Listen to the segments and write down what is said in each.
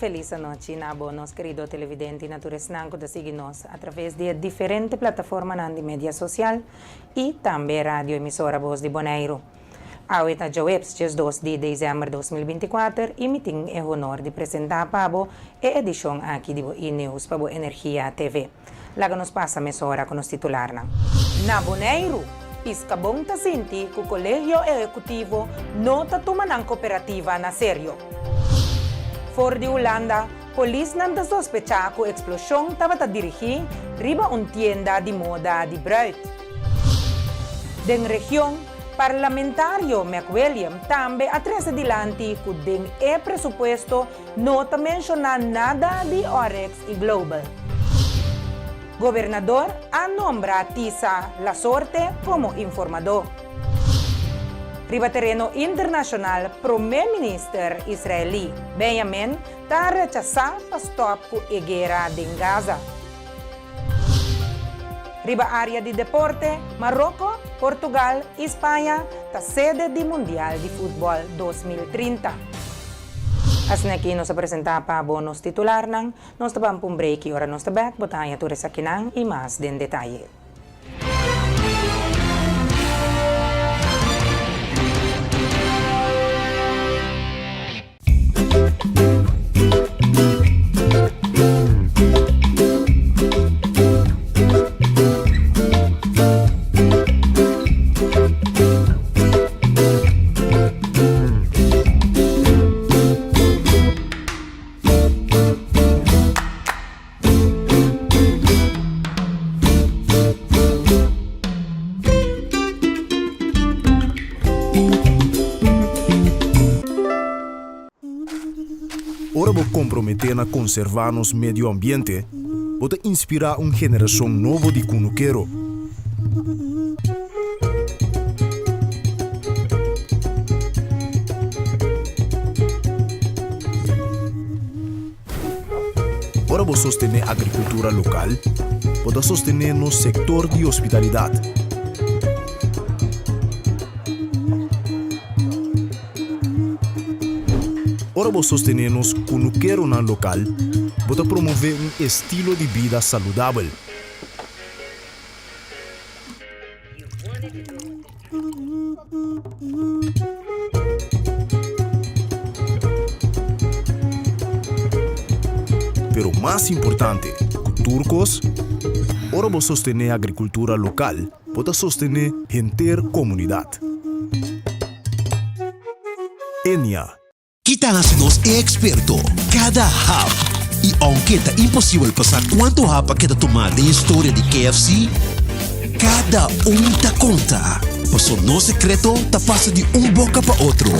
feliz noche, nos querido televidente naturales que seguimos a través de diferentes plataformas de media social y también radio emisora Voz de Bonaire. Ahorita Joeps, 2 de dezembro de 2024, e meeting é honor de apresentar para a edição aqui de News para a Energia TV. Lá que nos passa a mesora com os titular. Na Bonaire, Piscabong ta sinti que o Colégio Executivo não está tomando cooperativa na sério. Fora de Holanda, polícia não sospecha que a explosão estava dirigida riba uma tienda de moda de Bruit. Den região, parlamentário McWilliam também atrás adiante que den presupuesto não está mencionando nada de Orex e Global. Gobernador a nombra Tisa La Sorte como informador. Riba terreno internacional, primeiro-ministro israeli Benjamin está rechazando para stop com a guerra de Gaza. Riba área de deporte, Marrocos, Portugal e Espanha está sede do Mundial de Futebol 2030. Assim aqui nos apresenta para bônus titular nang nos tabang pong break e ora nos tabak botaya ture sa kinang e mas den detalye. Ora vou comprometer a conservar nosso meio ambiente, vou inspirar uma geração nova de cunuqueiro. Ora vou sostener a agricultura local, vou sostener no setor de hospitalidade. Ora vou sostener-nos cunuqueiro na local, vou promover um estilo de vida saudável. Pero mais importante, turcos, ora vou sostener a agricultura local, vou sostener a inteira comunidade. Enia. Kita nga sinos experto cada hap. E aunque tá impossível passar quanto hapa kita tomar de história de KFC, cada tá conta. Paso no secreto tá passa de boca para outro.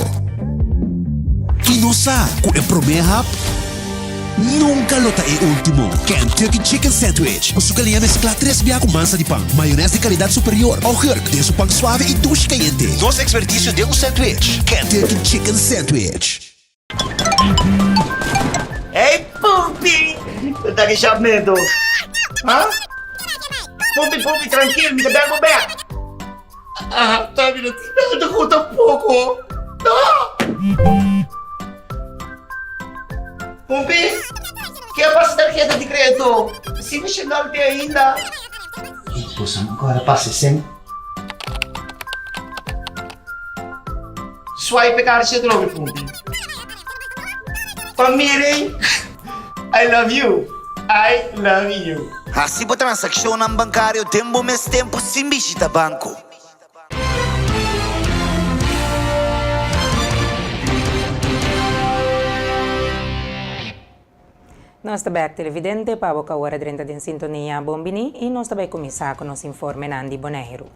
E não sabe que o primeiro hap nunca lo tá último. Kentucky Chicken Sandwich. Paso que mezcla 3 biya com massa de pão, maionese de qualidade superior, ao hurk de su pão suave e duche caliente. Dos expertícios de sandwich. Kentucky Chicken Sandwich. Hey, Pupi! Tá que chave medo? Hã? Pupi, tranquilo, me dá back. Ah, tá vendo? Não conta pouco. Não! Pupi, que é basta tarjeta de crédito? Se mexer na alta ainda. Poxa, agora passa sempre. Swipe card siya droga, Pupi. Pamiring, I love you. I love you. Hasibo transaksyon ng bankaryo, tempo mes tempo simbisita banko. Nós também televidente para a hora 30 de sintonia Bombini e nós também começar com os informes Nandi Bonaire.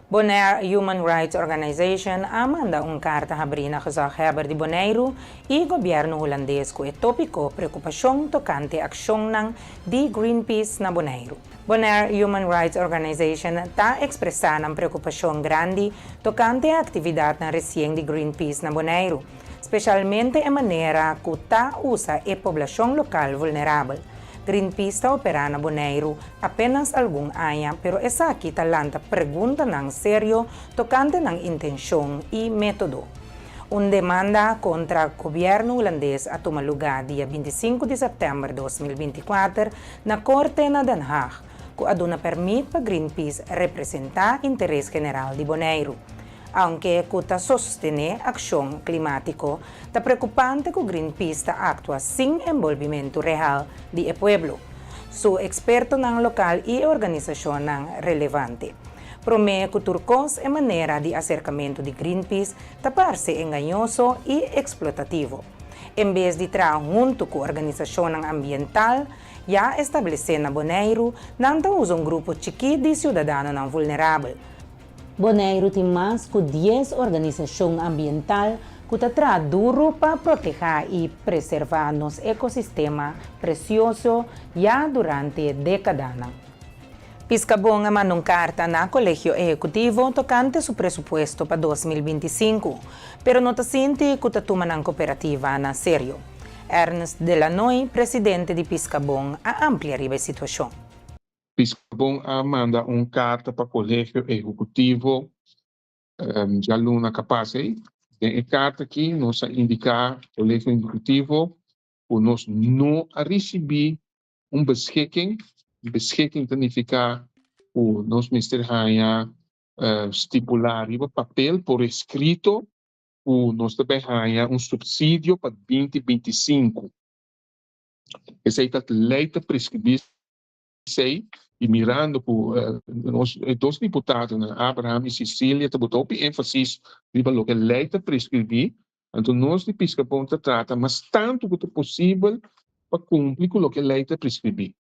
Bonaire Human Rights Organization manda carta abrina gezagheber de Bonaire e governo holandês com o tópico preocupação tocante a ação de Greenpeace na Bonaire. Bonaire Human Rights Organization está expressando preocupação grande tocante a atividade recente de Greenpeace na Bonaire, especialmente a maneira que está usa a população local vulnerável. Greenpeace está opera na Bonaire apenas algum ano, pero essa aqui talanta pergunta ng serio tocante ng intensyon e método. Demanda contra o governo holandês a tomar lugar dia 25 de setembro de 2024 na Corte na Den Haag, que aduna permite para Greenpeace representar interesse general de Bonaire. Aunque está sostene ação climático, está preocupante que o Greenpeace está atua sem envolvimento real de pueblo. Su experto ng local e organização ng relevante. Promete que turcos é maneira de acercamento de Greenpeace tapar-se engañoso e explotativo. Em vez de trabalhar junto com a organização ambiental, já estabelecer na Bonaire, não usa grupo chiquito de cidadãos não vulneráveis. Bonaire tem mais que 10 organizações ambientais que trabalham duro para proteger e preservar nosso ecossistema precioso já durante décadas. Piscabon mandou carta na Colégio Executivo tocante seu presupuesto para 2025, pero não sente que está tomando cooperativa na sério. Ernest Delanoy, presidente de Piscabon, ampliar a situação. Piscabon manda carta para o Colégio Executivo, já luna capaz. A carta aqui nos indica o Colégio Executivo que nós não recebemos beschikking. Beschikking significa que nós ministério estipular o papel por escrito que nós também subsídio para 2025. Esse é o leite prescrever e mirando por nós dois deputados, Abraham e Cecília, te botou ênfase no que leite prescrever. Então nós de Piscabon trata, mas tanto quanto possível para cumprir com o que leite prescrever.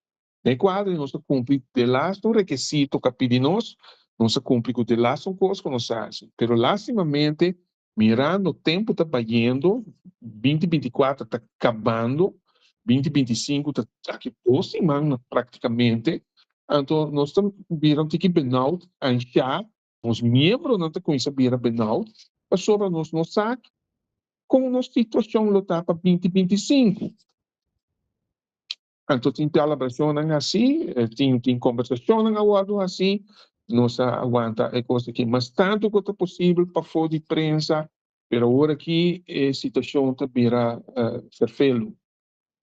No quadro, nós cumprimos de lasto requisito que pedimos, nós cumprimos de lasto coisa que nós fazemos. Pero, lastimamente, mirando o tempo está batendo, 2024 está acabando, 2025 está aqui aproximando praticamente, então nós estamos virando que burnout, já, os membros não estão com isso virar burnout, mas sobre nós não sabe como nossa situação está para 2025. Então, tem colaboração assim, tem conversação assim, nós aguenta a coisa aqui, mas tanto quanto possível para fora de prensa, pero agora aqui a situação está vira ferfelo.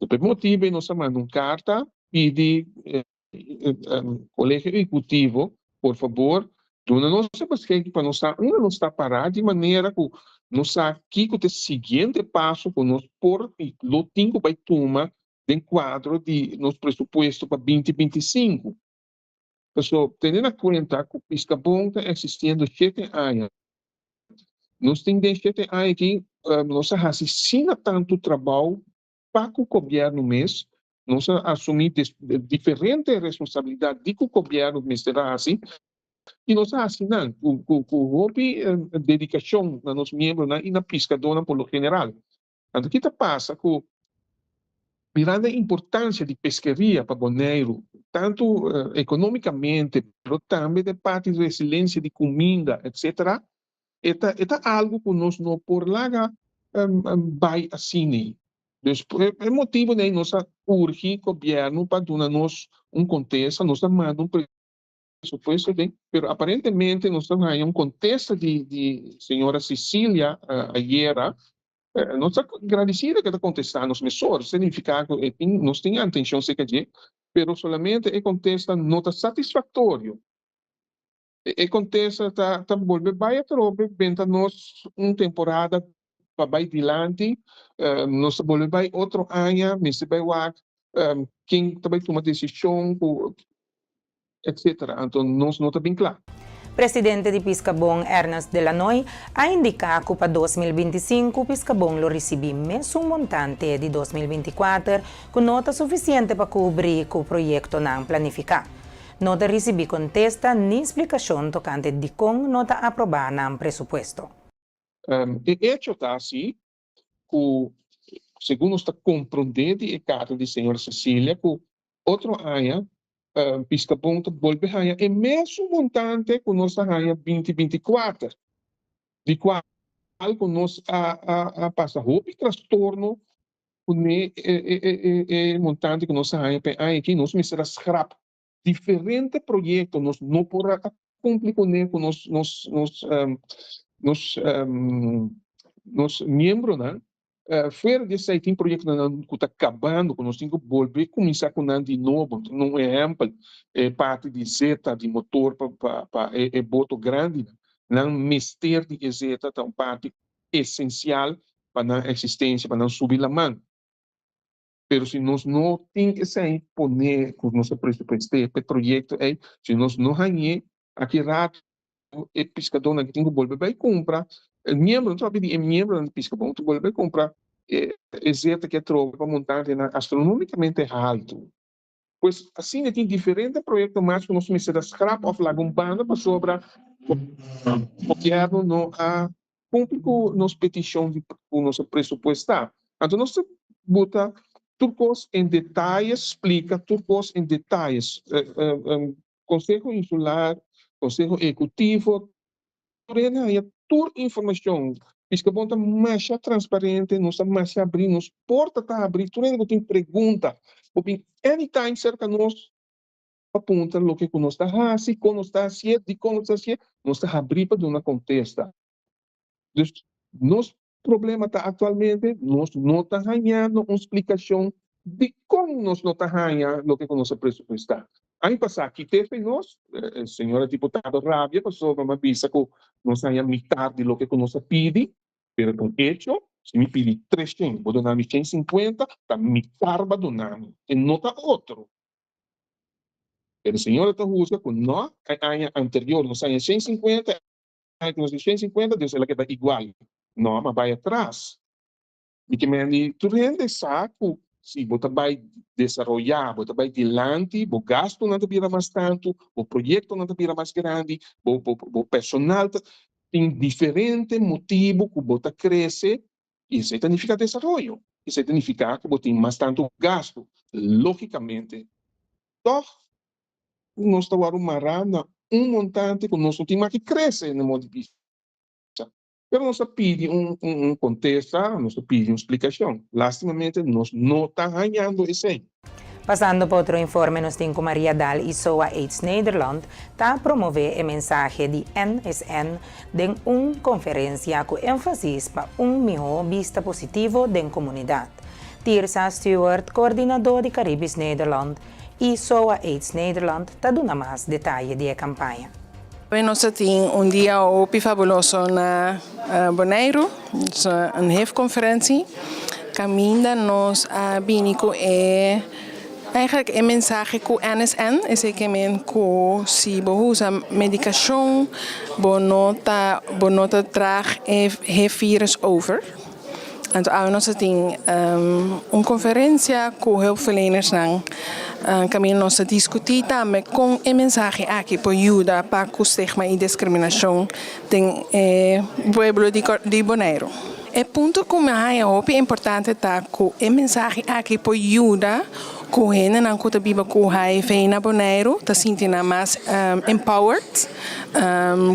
Por motivo, nós mandamos carta e Colégio Executivo, por favor, dona nossa pesquisa para nós está parado de maneira que nós aqui que o seguinte passo que nós por lo tingo vai tomar em quadro de nosso presupuesto para 2025. Então, tendo em conta que o Piscabon está existindo 7 anos, nós temos 7 anos que nós fazemos tanto trabalho para o governo mesmo, nós assumimos diferentes responsabilidades de que o governo mesmo assim, e nós assinamos com dedicação dos nossos membros e na Piscadona por lo general. Então, o que passa com mirando a importância de pescaria para Bonaire, tanto economicamente, mas também de parte de resiliência de comida, etc., é algo que nós não por lá vai assim. É motivo de nós urgir o governo para dar-nos contexto, nós mandamos presupuesto, mas aparentemente nós temos contexto de senhora Cecília ayer, nós estamos agradecidos que está contestando os mesores, significa que nós temos a intenção de fazer, mas solamente o contexto não está satisfatório. O contexto está voltando a trobe, venta nós temporada para vai adiante, nós voltamos outro ano, mas vai quem também toma decisão, etc. Então, nós não está bem claro. Presidente de Piscabon, Ernest Delanoy, ha indicado que para 2025 Piscabon lo recebi mesmo montante de 2024 com nota suficiente para cobrir o projeto não planificado. Nota recebi contesta nem explicação tocante de como nota aprovada no presupuesto. O hecho está assim, que segundo está compreendendo a carta de senhora Cecília, que outro ano Piscabon volve a ganhar o mesmo montante que nós ganhamos 2024, de qual nós passamos o transtorno montante que nós aqui nós mistura scrap diferente projeto nós não por cumprir com nos membros, né? Fora desse aí tem projeto que está acabando, que nós temos que voltar começar com de novo. Um exemplo, parte de zeta de motor para boto grande, não mister de zeta é uma parte essencial para a existência, para não subir a mão. Pero se nós não temos que sair poner com nosso presupuesto, esse projeto aí, se nós não ganhamos, aqui rato, o pescador que tem que voltar vai comprar, o membro, não sabe de membro do pescador, tu vai comprar zeta que é troca para montar astronomicamente alto. Pois assim tem diferentes projetos mais que nós precisamos scrap off lagumbana para sobra o que não a cumprir com nossa petição de nosso presupuesto. Então nós bota turcos em detalhes, explica turcos em detalhes. Conselho Insular, Conselho Executivo, aí toda informação. Isso que bom está mais transparente, não está mais abrir, nos porta está abrir, tudo que tem pergunta, porque anytime cerca nós aponta o que nós está fazendo, como está fazendo, de como está fazendo, nós está abrir para dar uma contesta. Então, nosso problema está atualmente, nós não está ganhando uma explicação de como nós não está ganhando o que nós presupuestamos. Aí passar aqui teve nós, senhora deputada Rábia, passou uma visa que nós ganhamos metade do que nós pedimos, mas com hecho, se me pedir 300, vou donar 150, está metade para donar, e não está outro. A senhora está usando com nós, a ano anterior, nós ganhamos 150, a nós 150, Deus ela queda igual. Não, mas vai atrás. E que me tu rende saco, se você vai desenvolver, você vai adiante, o gasto não vira mais tanto, o projeto não vira mais grande, o personal tem diferente motivo que você cresce, e isso significa desenvolvimento. Isso significa que você tem mais tanto gasto. Logicamente, então, nós estamos arrumando montante que nós temos que crescer no modo de vista. Pero nós pedimos contexto, nós pedimos uma explicação. Lastimamente, nós não estamos ganhando isso aí. Passando para outro informe, nós temos com Maria Dal e SOA AIDS Nederland para promover a mensagem de NSN em uma conferência com ênfase para melhor vista positivo da comunidade. Tirsa Stewart, coordenador de Caribes Nederland, e SOA AIDS Nederland, está dando mais detalhes da campanha. Nós temos dia fabuloso na Bonaire, uma HIV-conferentie. Caminda nós a binico eigenlijk een mensagem com NSN, é que men com se usa medicação, bonota traag vírus over. Então, nós temos uma conferência com hulpverleners caminho nós discutir também com a mensagem aqui para ajudar para o estigma e discriminação do povo de Bonaire. O ponto que é importante é que a mensagem aqui para ajudar com a gente não que vive com HIV na Bonaire, está sentindo mais empowered,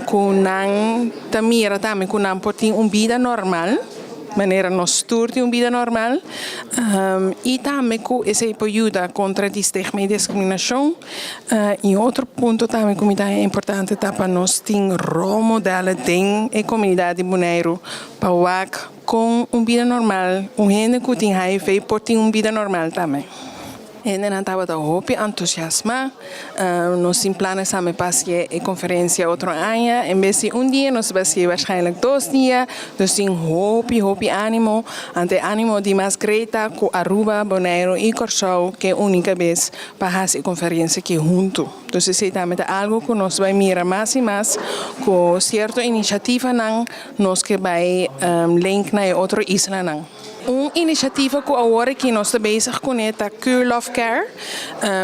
com não tamira também com não pode ter uma vida normal. Maneira nós turti uma vida normal e também com essa ajuda contra o estigma e discriminação e outro ponto também que é importante para nós ter role modelo da comunidade de Bonaire para com uma vida normal gente que tem HIV pode ter uma vida normal também. En dan hebben we hoop entusiasme. Nos in plannen samen pasje een conferentie outro ano. En best dia, nos pasje waarschijnlijk 2 dias. Dus in hoop ánimo. Ante ánimo de mais greta com Aruba, Bonaire e Curaçao, que é a única vez para essa conferência que junto. Dus isso também é algo que nós vai mirar mais e mais com certa iniciativa nós que vai link na outra isla Uma iniciativa que agora que nós estamos bezig com é a Cure Love Care.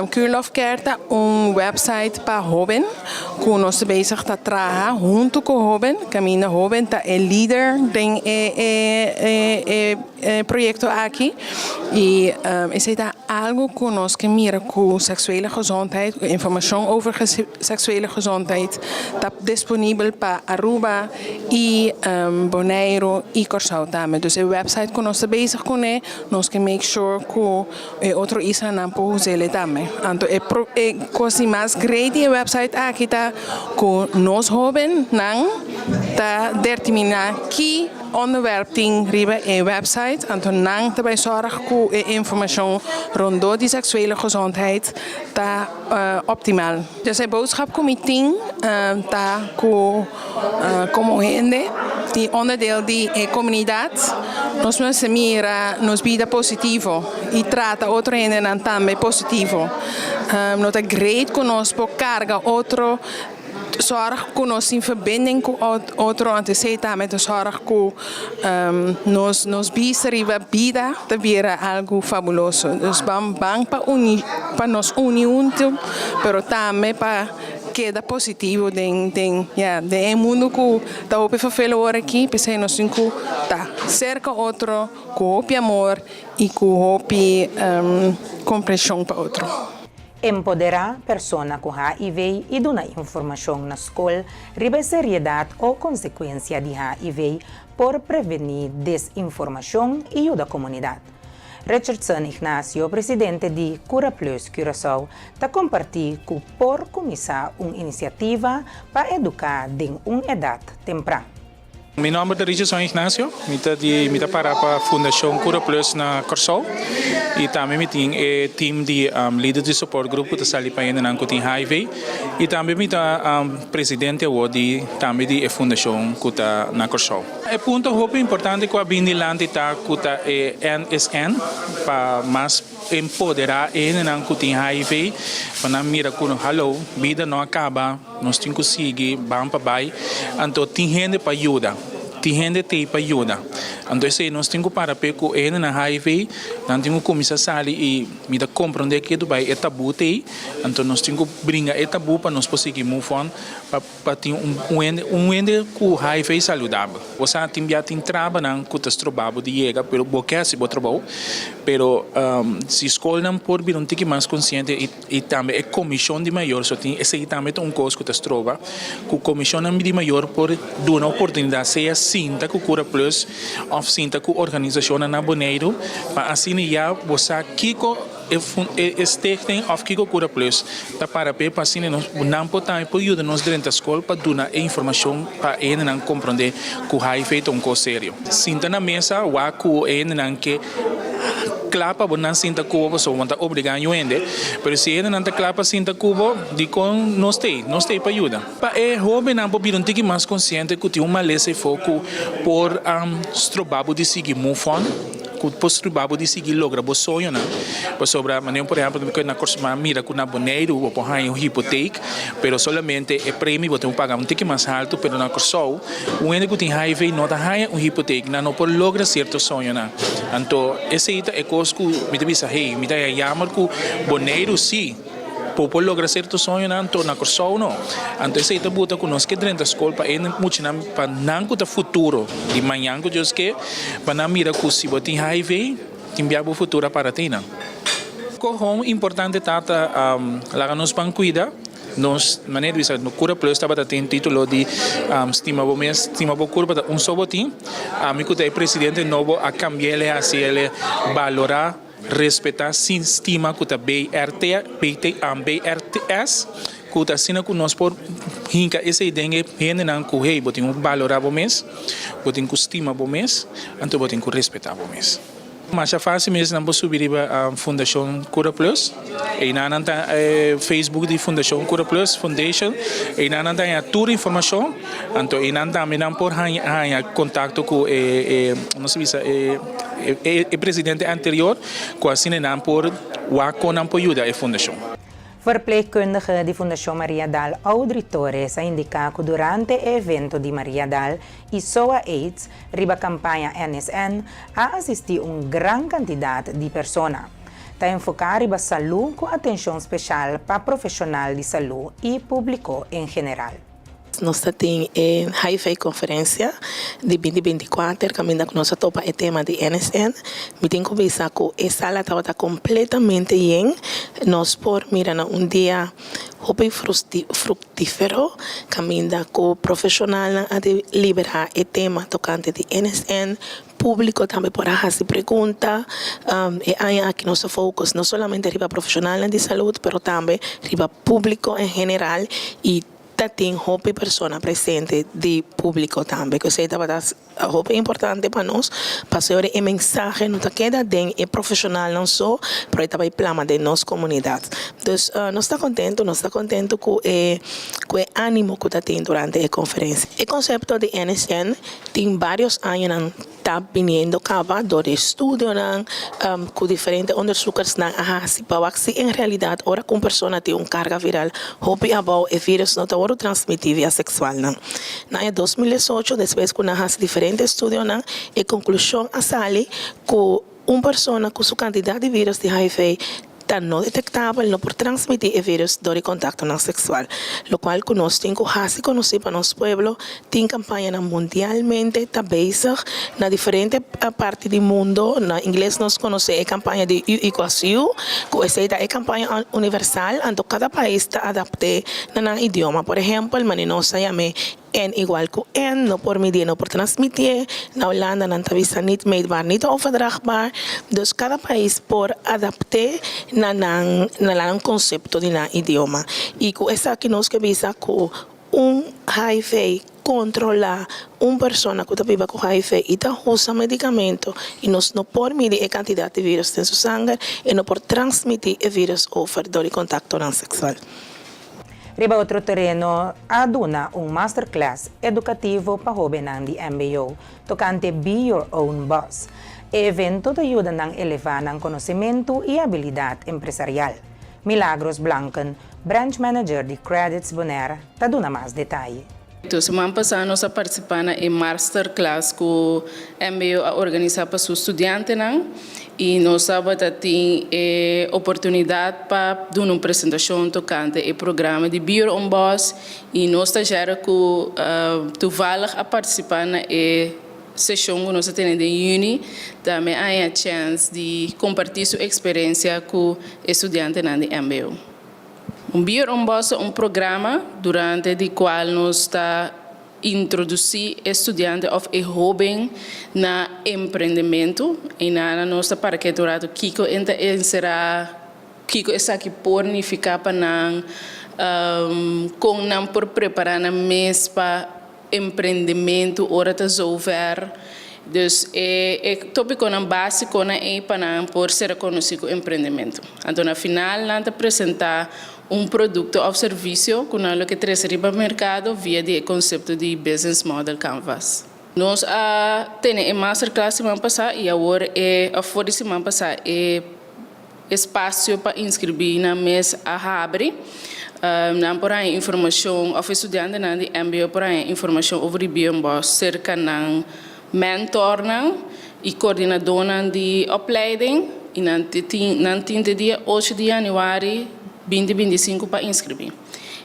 Cure Love Care é website para jovens que nós estamos bezig a trabalhar junto com jovens. Caminho jovem é líder do projeto aqui. E is daar algo conosco mira com seksuele gezondheid, informatie over seksuele gezondheid, dat disponível para Aruba e Bonaire e Curaçao também. Dus a website que nós bezig com nós que make sure que outro isla não pode usar ele também. Então é coisa mais grande a website aqui tá com nós jovens não tá determinar que onderwerp ting riba een website en toen nang daarbij zorg dat de informatie rondom die seksuele gezondheid ta optimaal. Dus een boodschapcomité ta como gente die onderdeel die comunidad nos mira nos vida positivo y trata otro gente también positivo. Nota great conosco carga otro zorg que nós em verbinding com outro antecedente met de zorg que nos biseriva vida te vira algo fabuloso. Dus bang para nos unir juntos, pero também para queda positivo de mundo que está op vervelhoren aqui, pensei nós cinco tá cerca outro com amor e com compreensão para outro. Empoderar persona com HIV e dar informação na escola sobre a seriedade ou consequência de HIV por prevenir desinformação e ajudar a comunidade. Richardson Ignacio, presidente de Cura Plus Curaçao, está compartilhando que por começar uma iniciativa para educar em uma idade temprana. Meu nome é Richardson Ignacio, eu para a Fundação Cura Plus na Curaçao e também eu tenho o time de líderes de suporte grupo que está ali para ainda tem HIV e também eu presidente também de Fundação que está na Curaçao. O ponto muito importante que a Bindiland está que é NSN para mais empoderar ainda que tem HIV para mira que hello vida não acaba nós temos que seguir vamos para baixo então tem gente para ajudar. Tem gente que para ajuda. Então, nós temos que parar com ele na HIV, nós temos que começar a e me dar compreender que do bai é tabu tem. Então, nós temos que brincar é tabu para nós conseguir move on para ter ende com HIV saudável. Você tem trabalho com os trabalhos de chega, pelo boquete se trabalho, pero se escola não por vir um tique mais consciente e também é comissão de maior, só tem esse também um coisa que os trova, com comissão de maior por dar uma oportunidade seja sinta com Cura Plus ou sinta com organização na Bonaire para assim já você Kiko stichting of Kiko Cura Plus tá para assim não pode ajudar nós dentro da escola para dar informação para ele não compreender que o HIV é um coisa sério sinta na mesa o que ele não que clapa não sinta que você vai obrigar a gente mas se ele não está clapa sinta que de com nós tem para ajudar para é jovem não pode vir um tique mais consciente que tem uma lesa foco por trabalho de seguir move on postrubabo de seguir logra bo sonho na sobre maneira por exemplo que na corsa mira com na Bonaire ou por aí um hipoteca pero solamente é prêmio você paga um tique mais alto pero na corsa o ende que tem HIV não tá high um hipoteca não por logra certo sonho na então esse é coisa que me devia hey me dá chamar que Bonaire sim por lograr certo sonho na Curaçao não então esse é buta que nós que dentro da escola para muito para não que o futuro de manhã que Deus quer para não mirar que se você tem HIV tem o futuro para ti não como importante tata lá nos ban cuida nós maneira de no Cura Plus estava tendo título de estima bom curva um só botim amigo do presidente novo a cambiar ele assim ele valorar respeitar sistema que está BRTS que está sendo que nós por hinca essa ideia gente não corre botem valorar bom mês botem estima bom mês então botem respeitar bom mês mas a fase mesmo não subir a Fundação Cura Plus e não tem Facebook de Fundação Cura Plus Foundation e não tem toda a informação então e não também não por contato com não sei se o presidente anterior com assim não por não por ajudar a fundação. Verpleegkundige de Fundação Maria Dal Auditores a indicar que durante o evento de Maria Dal e SOA AIDS, riba campanha NSN, a assistir grande quantidade de pessoas. Está enfocado na saúde com atenção especial para profissionais de saúde e público em geral. Nós temos a HIV conferência de 2024, caminhando com nossa topa o tema de NSN. Me tenho que pensar que essa sala está completamente em nós por mirar dia muito frutífero, caminhando com o profissional a liberar o tema tocante de NSN. Público também para fazer pergunta. E aí aqui nosso foco não somente riba profissional de saúde, mas também riba público em geral e tem hope persona presente de público também, que sei que hope importante para nós, para ser o mensagem não queda den é profissional não só, mas também plama de nossa comunidade. Então, nós está contento com o ânimo que tem durante a conferência. O conceito de NSN tem vários anos está vindo acabado de estudo com diferentes underzoekers na se em realidade ora com pessoa tem carga viral hope about o vírus não está transmitido via sexual na 2018 depois que nós diferentes estudos e conclusão a sali que pessoa com sua quantidade de vírus de HIV está não detectável, não por transmitir o vírus do contacto não sexual, lo qual nós temos que conhecer para nosso povo, tem campanha mundialmente, está basada na diferente parte do mundo, na inglês nós conhecemos a campanha de U+U, que essa é a campanha universal, então cada país está adaptado no idioma, por exemplo, el nós chama N igual que N, não por medir, não por transmitir. Na Holanda, não está niet meetbaar, niet overdraagbaar. Dus cada país por adaptar na conceito de na idioma. E com essa aqui nós que visa que HIV controlar pessoa que vive com HIV e usa medicamento e nós não por medir a quantidade de vírus em seu sangue e não por transmitir o vírus over do contato não sexual. Riba outro terreno, aduna masterclass educativo para jovens de MBO, tocante Be Your Own Boss. O evento te ajuda a elevar o conhecimento e habilidade empresarial. Milagros Blanken, branch manager de Credits Bonaire, te dá mais detalhes. Então, semana passada nós participamos em masterclass que o MBO organiza para seus estudantes e nós temos a oportunidade para dar uma apresentação tocante o programa de Be Your Own Boss e nós estamos toevallig a participar na sessão que nós temos em Juni, também há a chance de compartilhar sua experiência com os estudantes de MBO. Be Your Own Boss é programa durante o qual nós está introduzir estudantes of e jovem na empreendimento e na nossa para que durante Kiko está aqui por ficar para com não por preparar na mesa para empreendimento hora de zover. Dus o tópico básico é para por ser reconhecido empreendimento. Então, na final, nós apresentar produto ou serviço que traz para o mercado via o conceito de Business Model Canvas. Nós temos a masterclass semana passada e agora fora semana passada espaço para inscrever na mesa a abre. Não por aí informação, of estudante de MBO por aí informação sobre Be Your Own Boss, cerca de mentor e coordenador de opleiding e na dia 8 de janeiro 2025 para inscrever.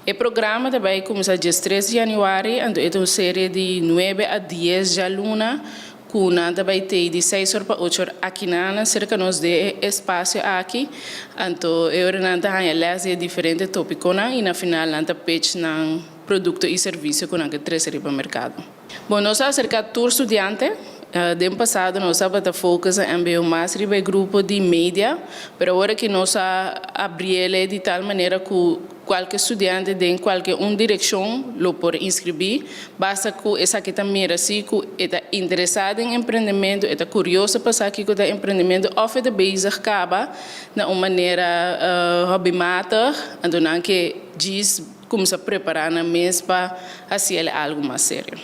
O programa também começa dia 13 de janeiro, então é uma série de 9 a 10 de alunos, que também tem de 6 horas para 8 horas aqui na cerca de espaço aqui, então eu tenho diferentes tópicos e na final eu pitch na produto e serviço que nós trazemos para o mercado. Bom, nós acerca de tour estudante. Do ano passado, nós estamos focando em MBO mais em grupo de mídia, mas agora que nós abrimos de tal maneira que qualquer estudante tem qualquer direção lo pode inscrever, basta que essa que também está interessado em empreendimento, está curioso para saber que está empreendimento, ou está bezig acaba de uma maneira hobbymatig, então que diz como se preparar na mesa para fazer algo mais sério.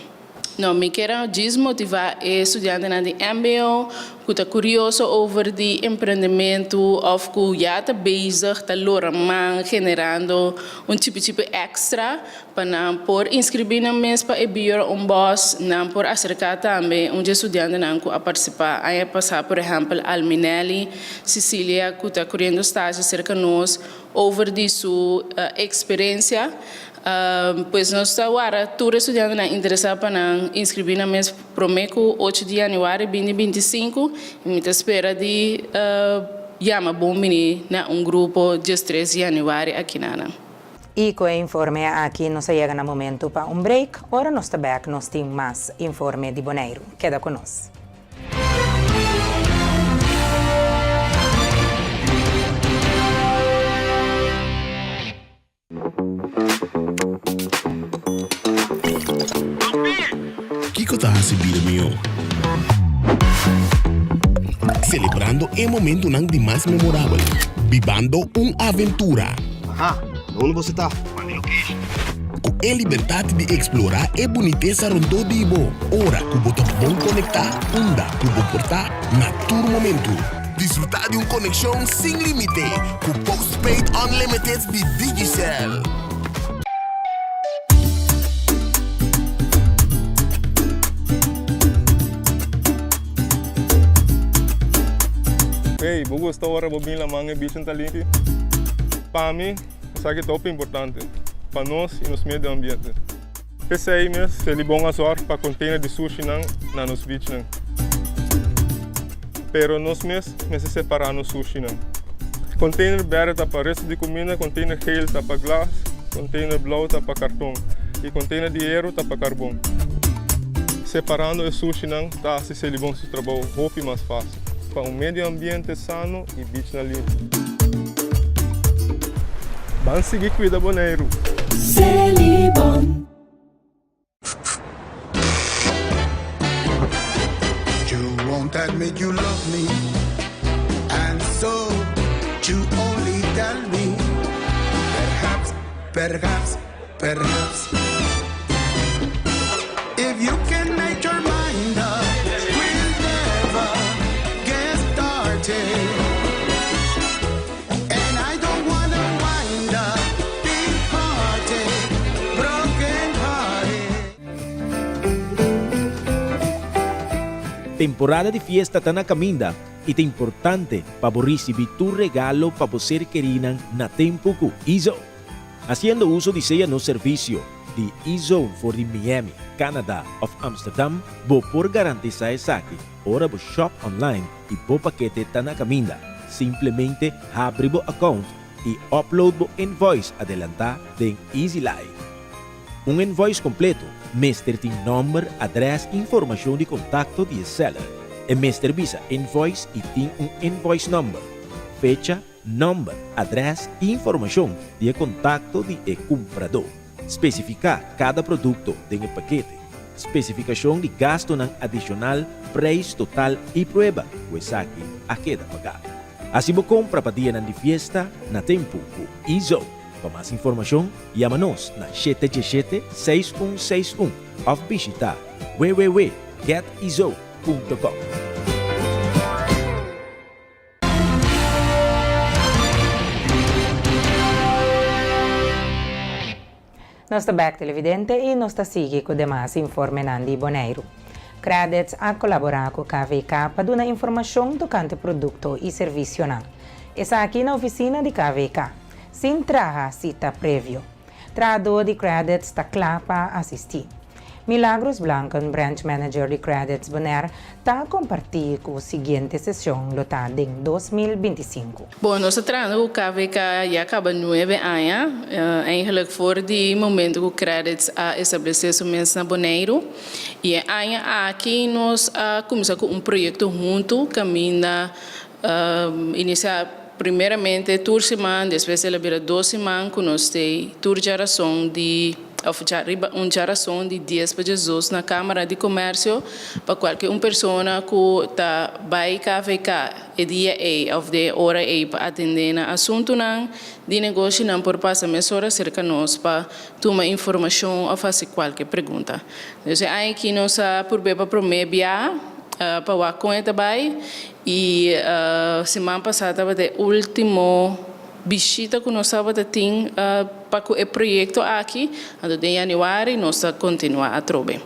Não, me quero desmotivar os estudantes de MBO que está curioso over die empreendimento of que já está bezig, está loraman, generando tipo extra para por inscrever na mesa para abrir boss, não por acercar também estudante não a participar. Aí passar, por exemplo, Alminelli, Cecília, que está correndo estágio cerca de nós, over de sua experiência. Pois nós estamos agora, todos os estudantes interessados para inscrever na mesa Promeco 8 de janeiro de 2025 e me espera de chama bom menino na grupo de 3 de janeiro aqui na. E com o informe aqui nós chegamos no momento para break. Ora nós estamos back, nós temos mais informe de Bonaire. Queda conosco. Kiko está recebendo celebrando o momento de mais memorável, vivendo uma aventura. Onde você está? Com a liberdade de explorar a boniteza rondou de Ibo. Ora, que você pode conectar, onda, que você portar, na todo momento. Desfrutar de uma conexão sem limite, com Postpaid Unlimited de Digicel. Hey, vou gostar agora de vir lá manhã bicho tá limpo. Para mim, isso aqui é top importante para nós e nos meio ambiente. Pensei mesmo, se ele bom azar para container de sushi na nos beach não. Pero nós mesmos separar no sushi não. Container verde tá para resto de comida, container geel tá para glass, container blauw tá para cartão e container de hierro tá para carbono. Separando o sushi não, tá se ele bom seu trabalho, roupa mais fácil. Para meio ambiente sano e beach na limpo. Vamos seguir cuida Bonaire. Celibon. You won't admit you love me, and so you only tell me. Perhaps, if you can make your mind up, we'll never get started. And I don't wanna wind up big hearted, broken hearted. Temporada de fiesta está na caminda e é importante para receber tu regalo para você querer na tempo com Izo. Haciendo uso de seu no serviço de Izo for the Miami, Canada of Amsterdam, vou por garantizar aqui. Ora vou shop online e vou paquete está na caminda. Simplesmente abre o account e upload o invoice adelantar em Easy Life. Um invoice completo, Mr. tem nome, adresse e informação de contato de seller. E Mr. visa invoice e tem invoice number, fecha, nome, adresse e informação de contato de comprador. Especificar cada produto do paquete. Especificação de gasto adicional, preço total e prueba, pois aqui a queda pagar. Assim você compra para dia de fiesta na tempo com Izo. Para mais informação, chama-nos na 717-6161 ou visita www.getizo.com. Nós estamos back televidente e nós estamos seguindo com demais informe de Bonaire. Credits a colaborar com o KVK para dar informação tocante produto e serviço. Essa aqui na oficina de KVK, sem traja cita prévio. Trador de credits está claro para assistir. Milagros Blanco, branch manager de Credits Bonaire, está compartilhando com a seguinte sessão lotada em 2025. Bom, nós estamos com o KVK já acaba 9 anos. Eigenlijk voor die momento que o Credits estabeleceu sua mesa na Bonaire. E aqui nós começamos com projeto junto, caminha iniciar primeiramente tour semana, depois ela vira 2 semanas, que nós temos tour de geração de geração de dias para Jesus na Câmara de Comércio para qualquer pessoa que está vai KVK e dia ou de hora para atender na assunto de negócio não por passar mesura cerca de nós para tomar informação ou fazer qualquer pergunta. Então aqui nós por para prometer para com ele também. E semana passada vai ter último visita que nós estava tendo para o projeto aqui, em janeiro, nós continuamos a trabalhar.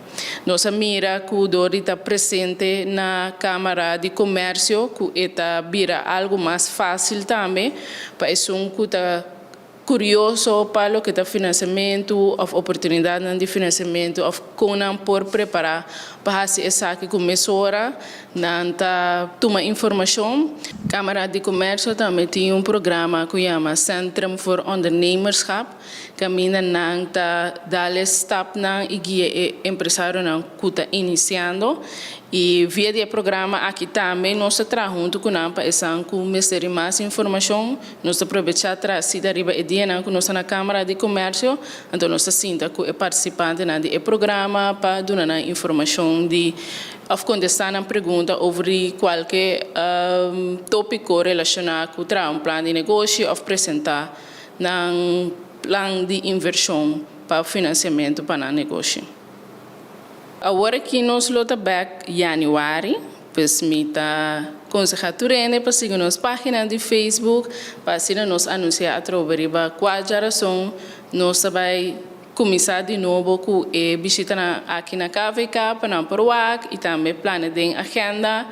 Nós mira que o Dori está presente na Câmara de Comércio, que está vira algo mais fácil também, para isso que está curioso para o que está financiamento, ou oportunidade de financiamento, ou como por preparar para essa que começou a tomar informação. Câmara de Comércio também tem programa que chama Centrum voor Ondernemerschap, que mina nanta dale stap na e guia empresário na que está iniciando. E via de programa aqui também nós trabalhamos junto com a essa que meter mais informação, nós aproveitar trazer arriba e dia na que nós na Câmara de Comércio, então nós sinta que é participante na de programa para dar informação de of contestar na pergunta sobre qualquer tópico relacionado com um plano de negócio ou apresentar um plano de inversão para financiamento para o negócio. Agora que nós lota back januário, pois me está consejaturene para seguir nossa página de Facebook, para seguir nos anunciar através da qual geração nós vai começar de novo com a visita aqui na KVK para não parar e também planejar a agenda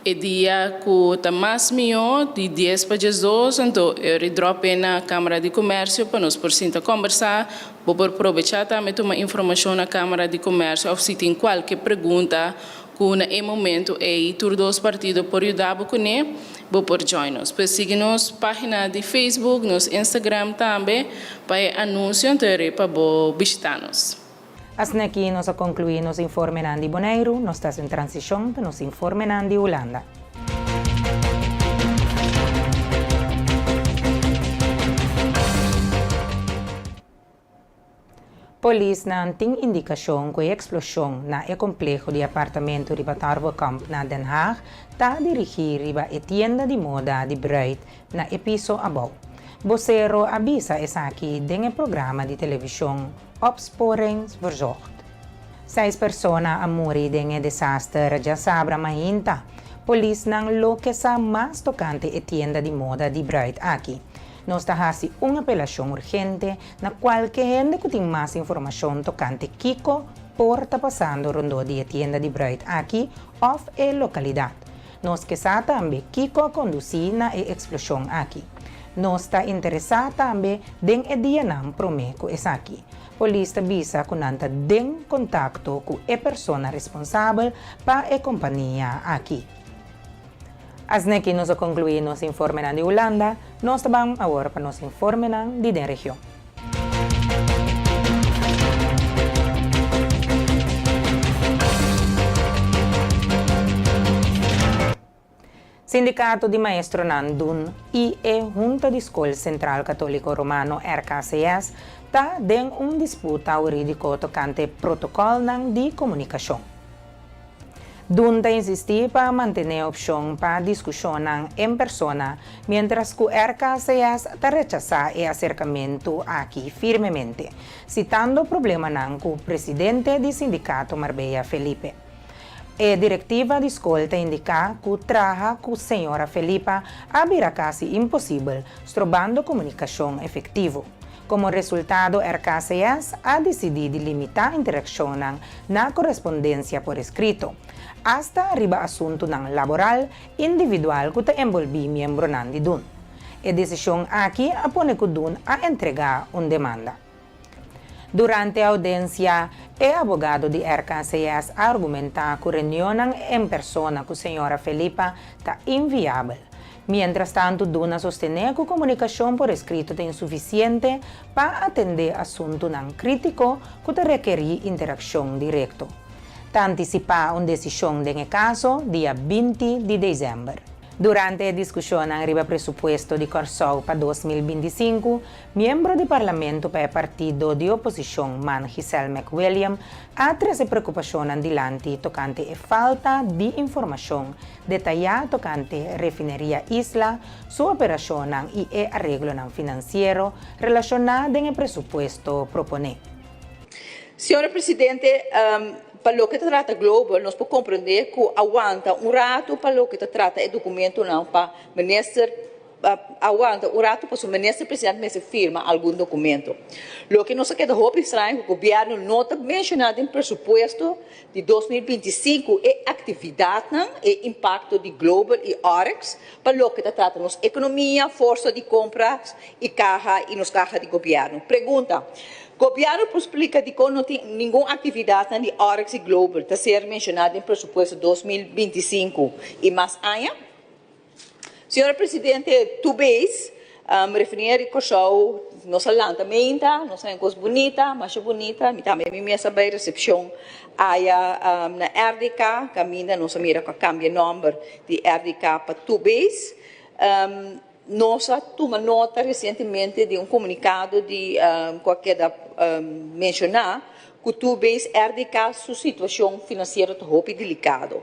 e dia que está mais melhor de 10 para 12, então eu drop na Câmara de Comércio para nós por conversar, vou aproveitar também tomar informação na Câmara de Comércio ou se tem qualquer pergunta que no momento é tur dos partidos por ajudar com ele, vou por join-nos. Depois siga-nos página de Facebook, nos Instagram também, para anúncio anterior para visitar-nos. Assim aqui nós concluímos o informe de Bonaire, nós estamos em transição para nos informe de Holanda. Polícia não tem indicação que a explosão no complexo de apartamento de Tarwekamp na Den Haag está dirigida a tienda de moda de Bruid na piso abaixo. Vocero avisa essa aqui no programa de televisão Opsporing Verzorgd. 6 pessoas morreram no desastre já sabra mainta. Polícia não localiza mais tocante a tienda de moda de Bruid aqui. Nós estamos uma apelação urgente na qual que gente que tem mais informação tocante Kiko por estar passando rondo de tienda de Bruid aqui ou a localidade. Nós que também Kiko conduzir na explosão aqui. Nós está interessado também em dia não prometo essa aqui. Polícia avisa que não tem contato com a pessoa responsável para a companhia aqui. Assim que nós concluímos o informe de Holanda, nós vamos agora para nos informe de la região. Sindicato de Maestro Nandun e a Junta de Escola Central Católico Romano RKCS está em disputa jurídica tocante protocolo de comunicação. Dunta insistir para manter a opção para discussão em persona, mientras que o RKCS está rechazando o acercamento aqui firmemente, citando o problema com o presidente do sindicato Marbella Felipe. A diretiva de escola indica que trabalha com a senhora Felipa abrirá quase impossível, trocando comunicação efetiva. Como resultado, a RKCS ha decidido limitar a interação na correspondência por escrito, hasta arriba assunto laboral individual que envolve membro de DUN. A decisão aqui apone que DUN a entregar uma demanda. Durante a audiência, o abogado de RKCS argumenta que a reunião em persona com a senhora Felipa está inviável. Mientras tanto, Duna sostém que a comunicação por escrito é insuficiente para atender assunto crítico que requer interação direta. Está antecipada uma decisão no caso dia 20 de dezembro. Durante a discussão arriba presupuesto de Corsol para 2025, membro do Parlamento para o partido de oposição Man Giselle McWilliam ha trazido preocupação adiante tocante a falta de informação detalhada tocante a refineria Isla, sua operação e o arreglo financeiro relacionado com o presupuesto proposto. Senhora Presidente, para lo que se trata global, nós podemos compreender que aguanta rato para lo que se trata o documento não para minister aguanta rato para o ministro presidente mesmo firma algum documento. Lo que nós queda roupa estranho, o governo não está mencionado em presupuesto de 2025 e atividade e impacto de global e OREX para lo que se trata nos economia, força de compras e nos caja de governo. Pergunta. O governo explica que não tem nenhuma atividade de OREX e Global está ser mencionada em presupuesto 2025 e mais ainda. Senhora Presidente, tu vês, me referir a show, nossa lançamento, nossa coisa bonita, mais bonita, também me mesa bem recepção aí na RDK, caminha, nossa mira com cambia número de RDK para tu vês. Nós tomamos nota recentemente de comunicado de qualquer mencionar que tu vês RDK sua situação financeira muito delicada.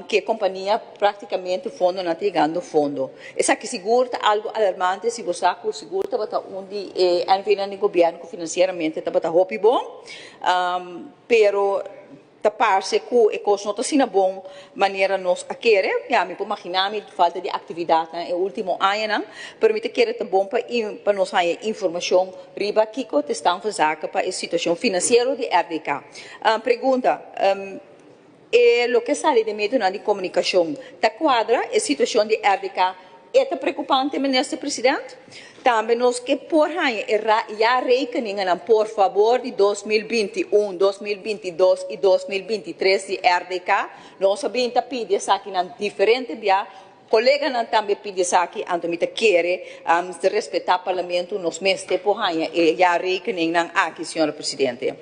Que a companhia praticamente fundo não está ganhando fundo. Isso aqui seguro algo alarmante se você seguro está onde o governo financeiramente está muito bom, pero tapar-se que a coisa não está sendo bom maneira nós a querer, já me imaginar falta de atividade no último ano, permite que é bom para nós ter informação riba que estão fazendo para a situação financeira de RDK. Pergunta. O que sai de meio de comunicação está quadra a situação de RDK é preocupante, ministro presidente. Também nós que por aí já rekeningen por favor de 2021, 2022 e 2023 de RDK, nós sabemos que pedir isso aqui diferente via colega não também pede isso aqui, então me quer respeitar o parlamento nos meses por aí e já rekeningen aqui, senhora presidente.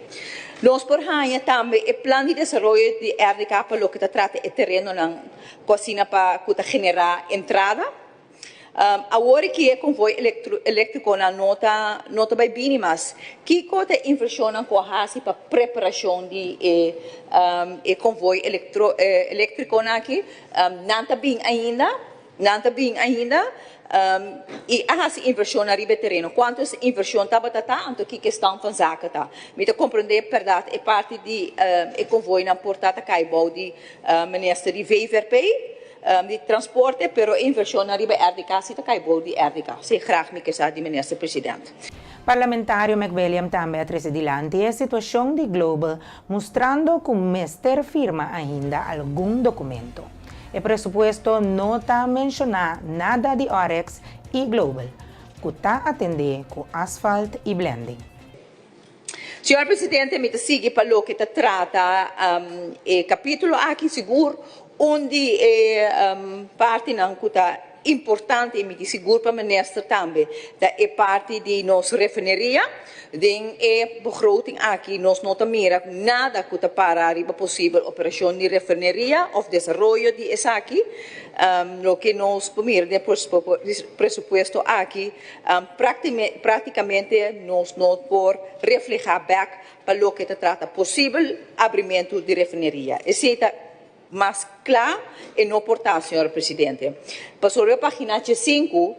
Nós por aí também o plano de desenvolvimento de RDK para o que se trata de terreno na cocina para generar entrada. Agora que é convoio elétrico na nota bem mínimas, que coisa inflaciona com a para preparação de convoio elétrico aqui, não está bem ainda. E a inversão na riba terreno, quantas inversão estava então que estão fazendo tá, me te compreender verdade é parte de convoio na portada caibou de ministro de VVRP de transporte, pero inversão na riba RDK se caibou de RDK, se graag me que de ministro presidente. Parlamentário McWilliam também atrás adiante a situação de Global, mostrando que o Mester firma ainda algum documento. O presupuesto não está mencionando nada de OREX e Global, que está atendendo com asfalto e blending. Senhor Presidente, me sigue para o que se trata o capítulo aqui seguro, onde parte não está importante e me seguro para o ministro também, da parte de nossa refineria, de begroting aqui, nós não mira nada que para a possível operação de refineria ou desenvolvimento de essa aqui, o que nós mira de presupuesto aqui, praticamente nós não por reflejar back para o que se trata possível abrimento de refineria. Mas claro e não portar, senhor presidente. Para a página 5,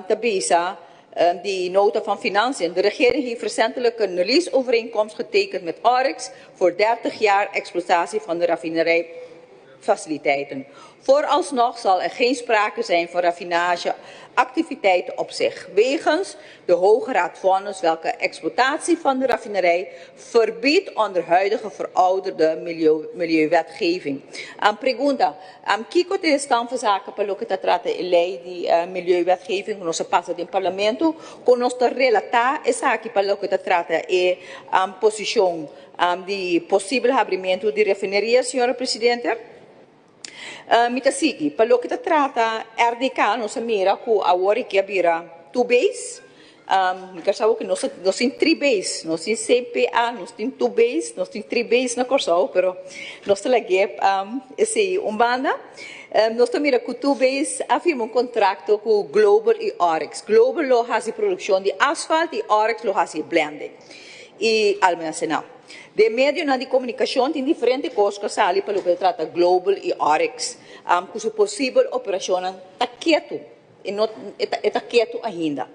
tabisa de nota van Financiën. De regering heeft recentelijk een leaseovereenkomst getekend met OREX voor 30 jaar exploitatie van de raffinerijfaciliteiten. Vooralsnog zal er geen sprake zijn van raffinageactiviteiten op zich, wegens de Hoge Raad vonnis welke exploitatie van de raffinerij verbiedt onder huidige verouderde milieuwetgeving. Pergunta, kiko te estão fazendo para o que trata a lei de milieuwetgeving, nós passa do parlamento, conosco relatar essa aqui para o que trata a posição de possível abrimento de refineria, senhora presidente. Mita sigi, para o que trata RDK, nós mira que a hora que abrirá two base, Karsao que nós temos 3 base, nós temos CPA, nós temos 2 base, nós temos 3 base na Karsao, pero nós temos esse banda. Nós mira que 2 base afirma contrato com Global e OREX. Global lo faz produção de asfalto e OREX lo faz blending e almacenamento. De meio de comunicação tem diferentes coisas que saem para o que trata Global e OREX, com sua possível operação está quieto, e não está quieto ainda.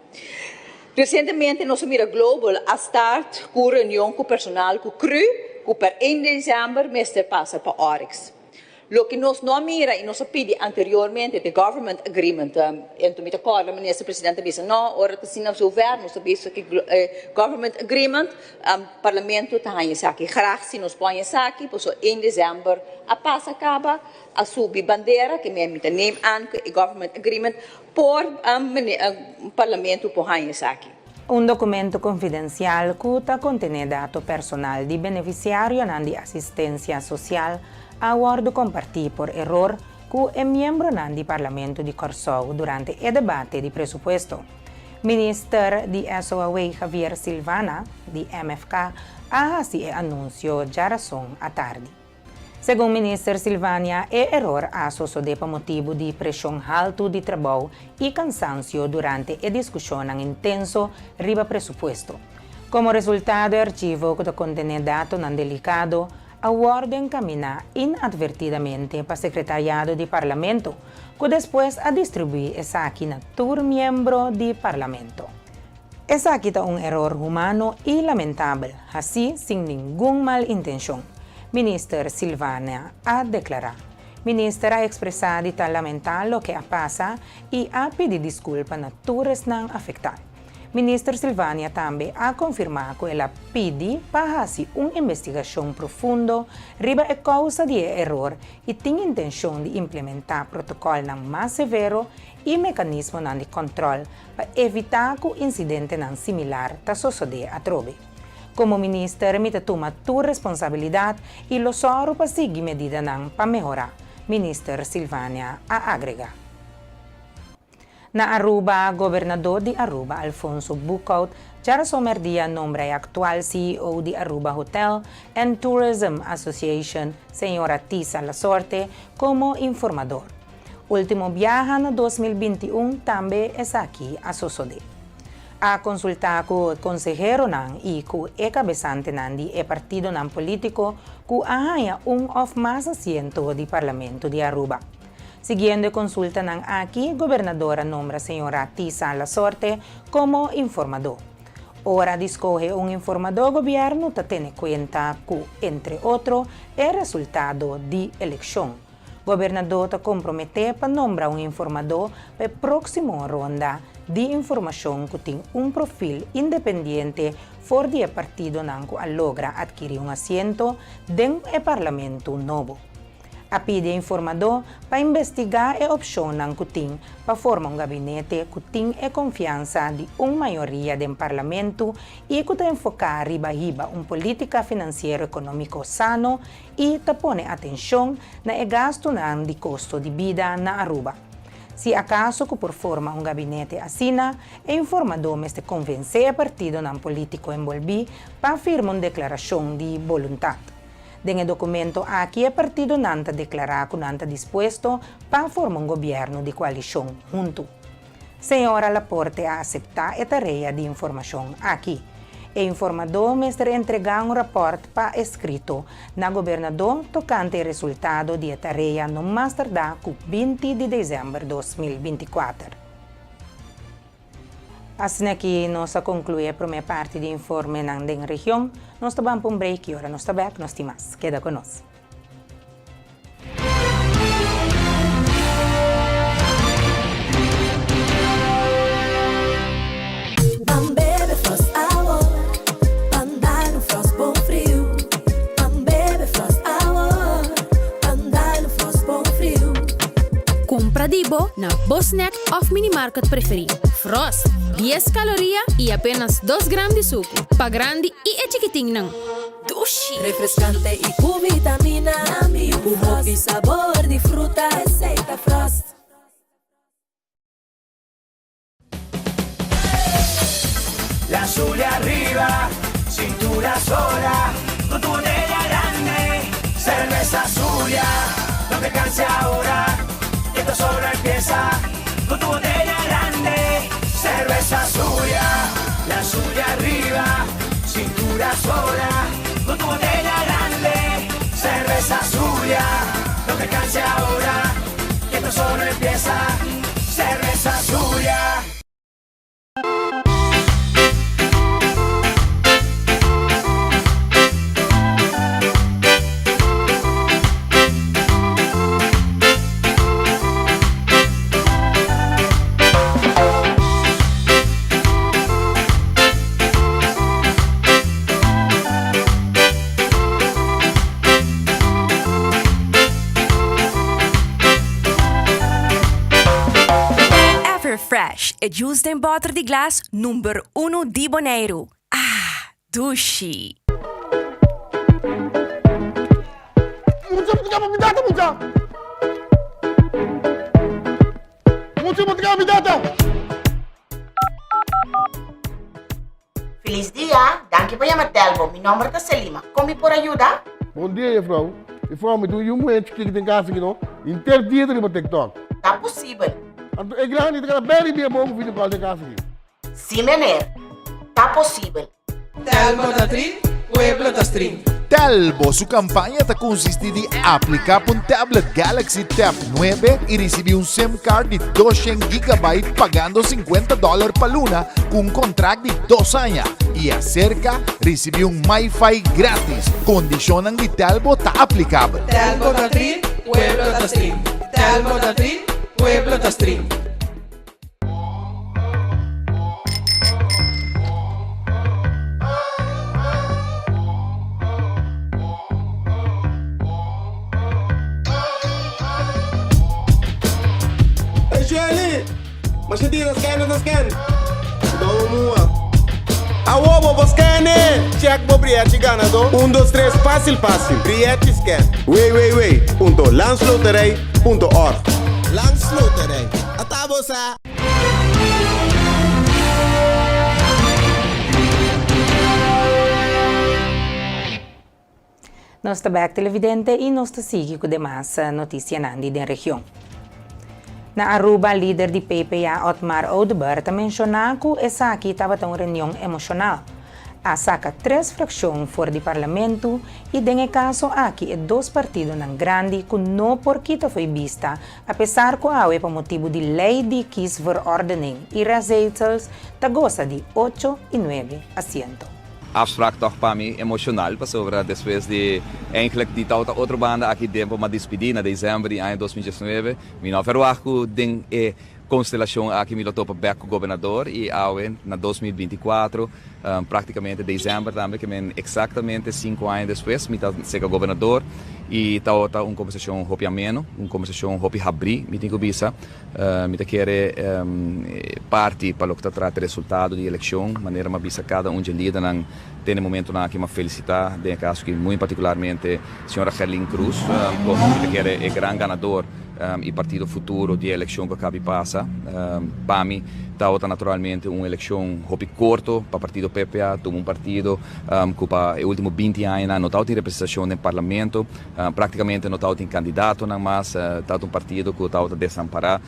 Recentemente, nós mira Global a start com reunião com o personal com CRU que para 1 de diciembre Mr. passa para Oryx. Lo que nos não mira e nos pedi anteriormente the government agreement, então me acordo, o ministro-presidente disse, não, ora está sendo governo, nós sabemos que government agreement, parlamento está aí aqui, graag se nos põe aqui, pois 1 de dezembro a paz acaba, a subir bandeira, que me name an, e government agreement, por parlamento por aí aqui. Un documento confidencial que contiene datos personal di beneficiario di assistenza sociale a acordo compartir por error que é membro di Parlamento di Corsou durante il debate di presupuesto. Ministro di SOAW Javier Silvana, di MFK, ha assim anuncio già razón a tarde. Segundo o ministro Silvania, o erro ha sucedido por motivo de pressão alta de trabalho e cansancio durante a discussão intenso riba presupuesto. Como resultado, o arquivo que contém dados delicado a ordem caminha inadvertidamente para o secretariado do Parlamento, que depois a distribuir essa aqui na tur membro do Parlamento. Essa aqui é erro humano e lamentável, assim sem nenhuma mal intenção. Minister Silvana ha declarado. Ministra ha expressado tal lamentar lo que ha passado e ha pedido desculpa a todos não afetados. Minister Silvana também ha confirmado que ela pede para fazer uma investigação profunda riba a causa do erro e tem intenção de implementar protocolo mais severo e mecanismo de controle para evitar que o incidente similar ta suceda a trobe. Como ministro, me toma tu responsabilidade e lo soro para seguir medidas para melhorar. Ministro Silvana ha agregado. Na Aruba, governador de Aruba, Alfonso Bucaut, já somerdia nombre actual CEO de Aruba Hotel and Tourism Association, senhora Tisa Lasorte, como informador. Último viaje em 2021 também é aqui a suceder. A consultar com o consejero e com o cabeçante do partido político que arranha of mais assento do Parlamento de Aruba. Seguindo a consulta aqui, a governadora nombra a senhora Tisa Lasorte como informador. Ora discorre informador governo que tem conta que, entre outros, é resultado de eleição. O governador está comprometido para nombrar informador para a próxima ronda de informação que tem perfil independente fora do partido que logra adquirir assento dentro do Parlamento novo. A pede informador para investigar a opção que tem para formar gabinete que tem a confiança de maioria do Parlamento e que está focado riba política financeira econômico sano e está põe atenção na gasto de custo de vida na Aruba. Se acaso que por forma gabinete assina, o informador me convence a partido político envolvido para firmar uma declaração de vontade. Nel documento aqui, o partido não declara que não está disposto para formar governo de coalição junto. Senhora Laporte a aceitar a tarefa de informação aqui. O informador me entregar rapporto para escrito na governador tocante o resultado da tarefa no mais tardar que 20 de dezembro de 2024. Assim aqui, nós concluímos a primeira parte do informe na região. Nós vamos para um break e agora nós estamos back, nós temos. Queda conosco. Compra Dibo na Bosnack of Minimarket preferido. Frost, 10 calorias e apenas 2 gramas de suco. Pa grande e chiquitinho não. Dushi. Refrescante e com vitamina. Um hobby e sabor de fruta. Receita Frost. La suya arriba, cintura sola, con tu botella grande, cerveza suya, no te canses ahora, que esto solo empieza, con tu botella grande, cerveza suya, la suya arriba, cintura sola, con tu botella grande, cerveza suya, no te canses ahora, que esto solo empieza, cerveza suya. Fresh e juice de butter di glass number 1 di Bonaire. Ah, Dushi. Feliz dia, danke por llamar Telbo. Mi nombre es Selima. ¿Cómo por ayuda? Bom dia, mevrouw. Mevrouw, me doe je moeite kijken in casa, no? Inter dia de TikTok. Tá possível. Ik graag niet dat ik bij mogen video call de casa. Sim, meneer. Tá possível. Telbo da Trin, Pueblo da String. Telbo, su campaña te consiste de aplicar un tablet Galaxy Tab 9 y recibir un SIM card de 200 GB pagando $50 per luna con un contrato de 2 años. Y acerca, recibir un Wi-Fi gratis. Condicionan de Telbo está aplicable. Telbo da Trin, Pueblo da String. Telbo da Trin, Pueblo da String. Mas hindi na scan. Dá uma. Awobo bo scanne. Check bo briete ganado. 1, 2, 3, fácil. Briete scan. Wait. .landsloterij.org. Landsloterij. Atabo sa. Nós está back televidente e nós está seguindo com demais notícias nandi da região. Na Aruba, líder de PPA, Otmar Oudberg, mencionou que essa aqui estava uma reunião emocional. A saca 3 fracções fora do parlamento e, nesse caso, aqui é 2 partidos não grandes que não porquita foi vista, apesar que há por motivo de lei de kiesverordening e rezetels da goza de 8 e 9 assentos. Afspraak toch para mim emocional, para sobre depois de eigenlijk die outra banda aqui dentro uma despedida em dezembro de 2019, me não verwacht ding constelação aqui me lotou para back com o governador e awen na 2024 praticamente dezembro também que men exatamente 5 anos depois me tá ser governador e tá outra conversação hopi ameno, conversação hopi abri, me tem que bisa, me tá querer parte para o que tá trata resultado de eleição, maneira uma bisa cada de líder não tem momento na que uma felicitar, de caso que muito particularmente a senhora Gerlin Cruz, como me tá querer é grande ganador e partido futuro de eleição que acaba passa, para mim está naturalmente uma eleição hopi curto para partido PPA, um partido que para o último 20 anos não está em representação no parlamento, praticamente não está em candidato, mas está um partido que está desamparado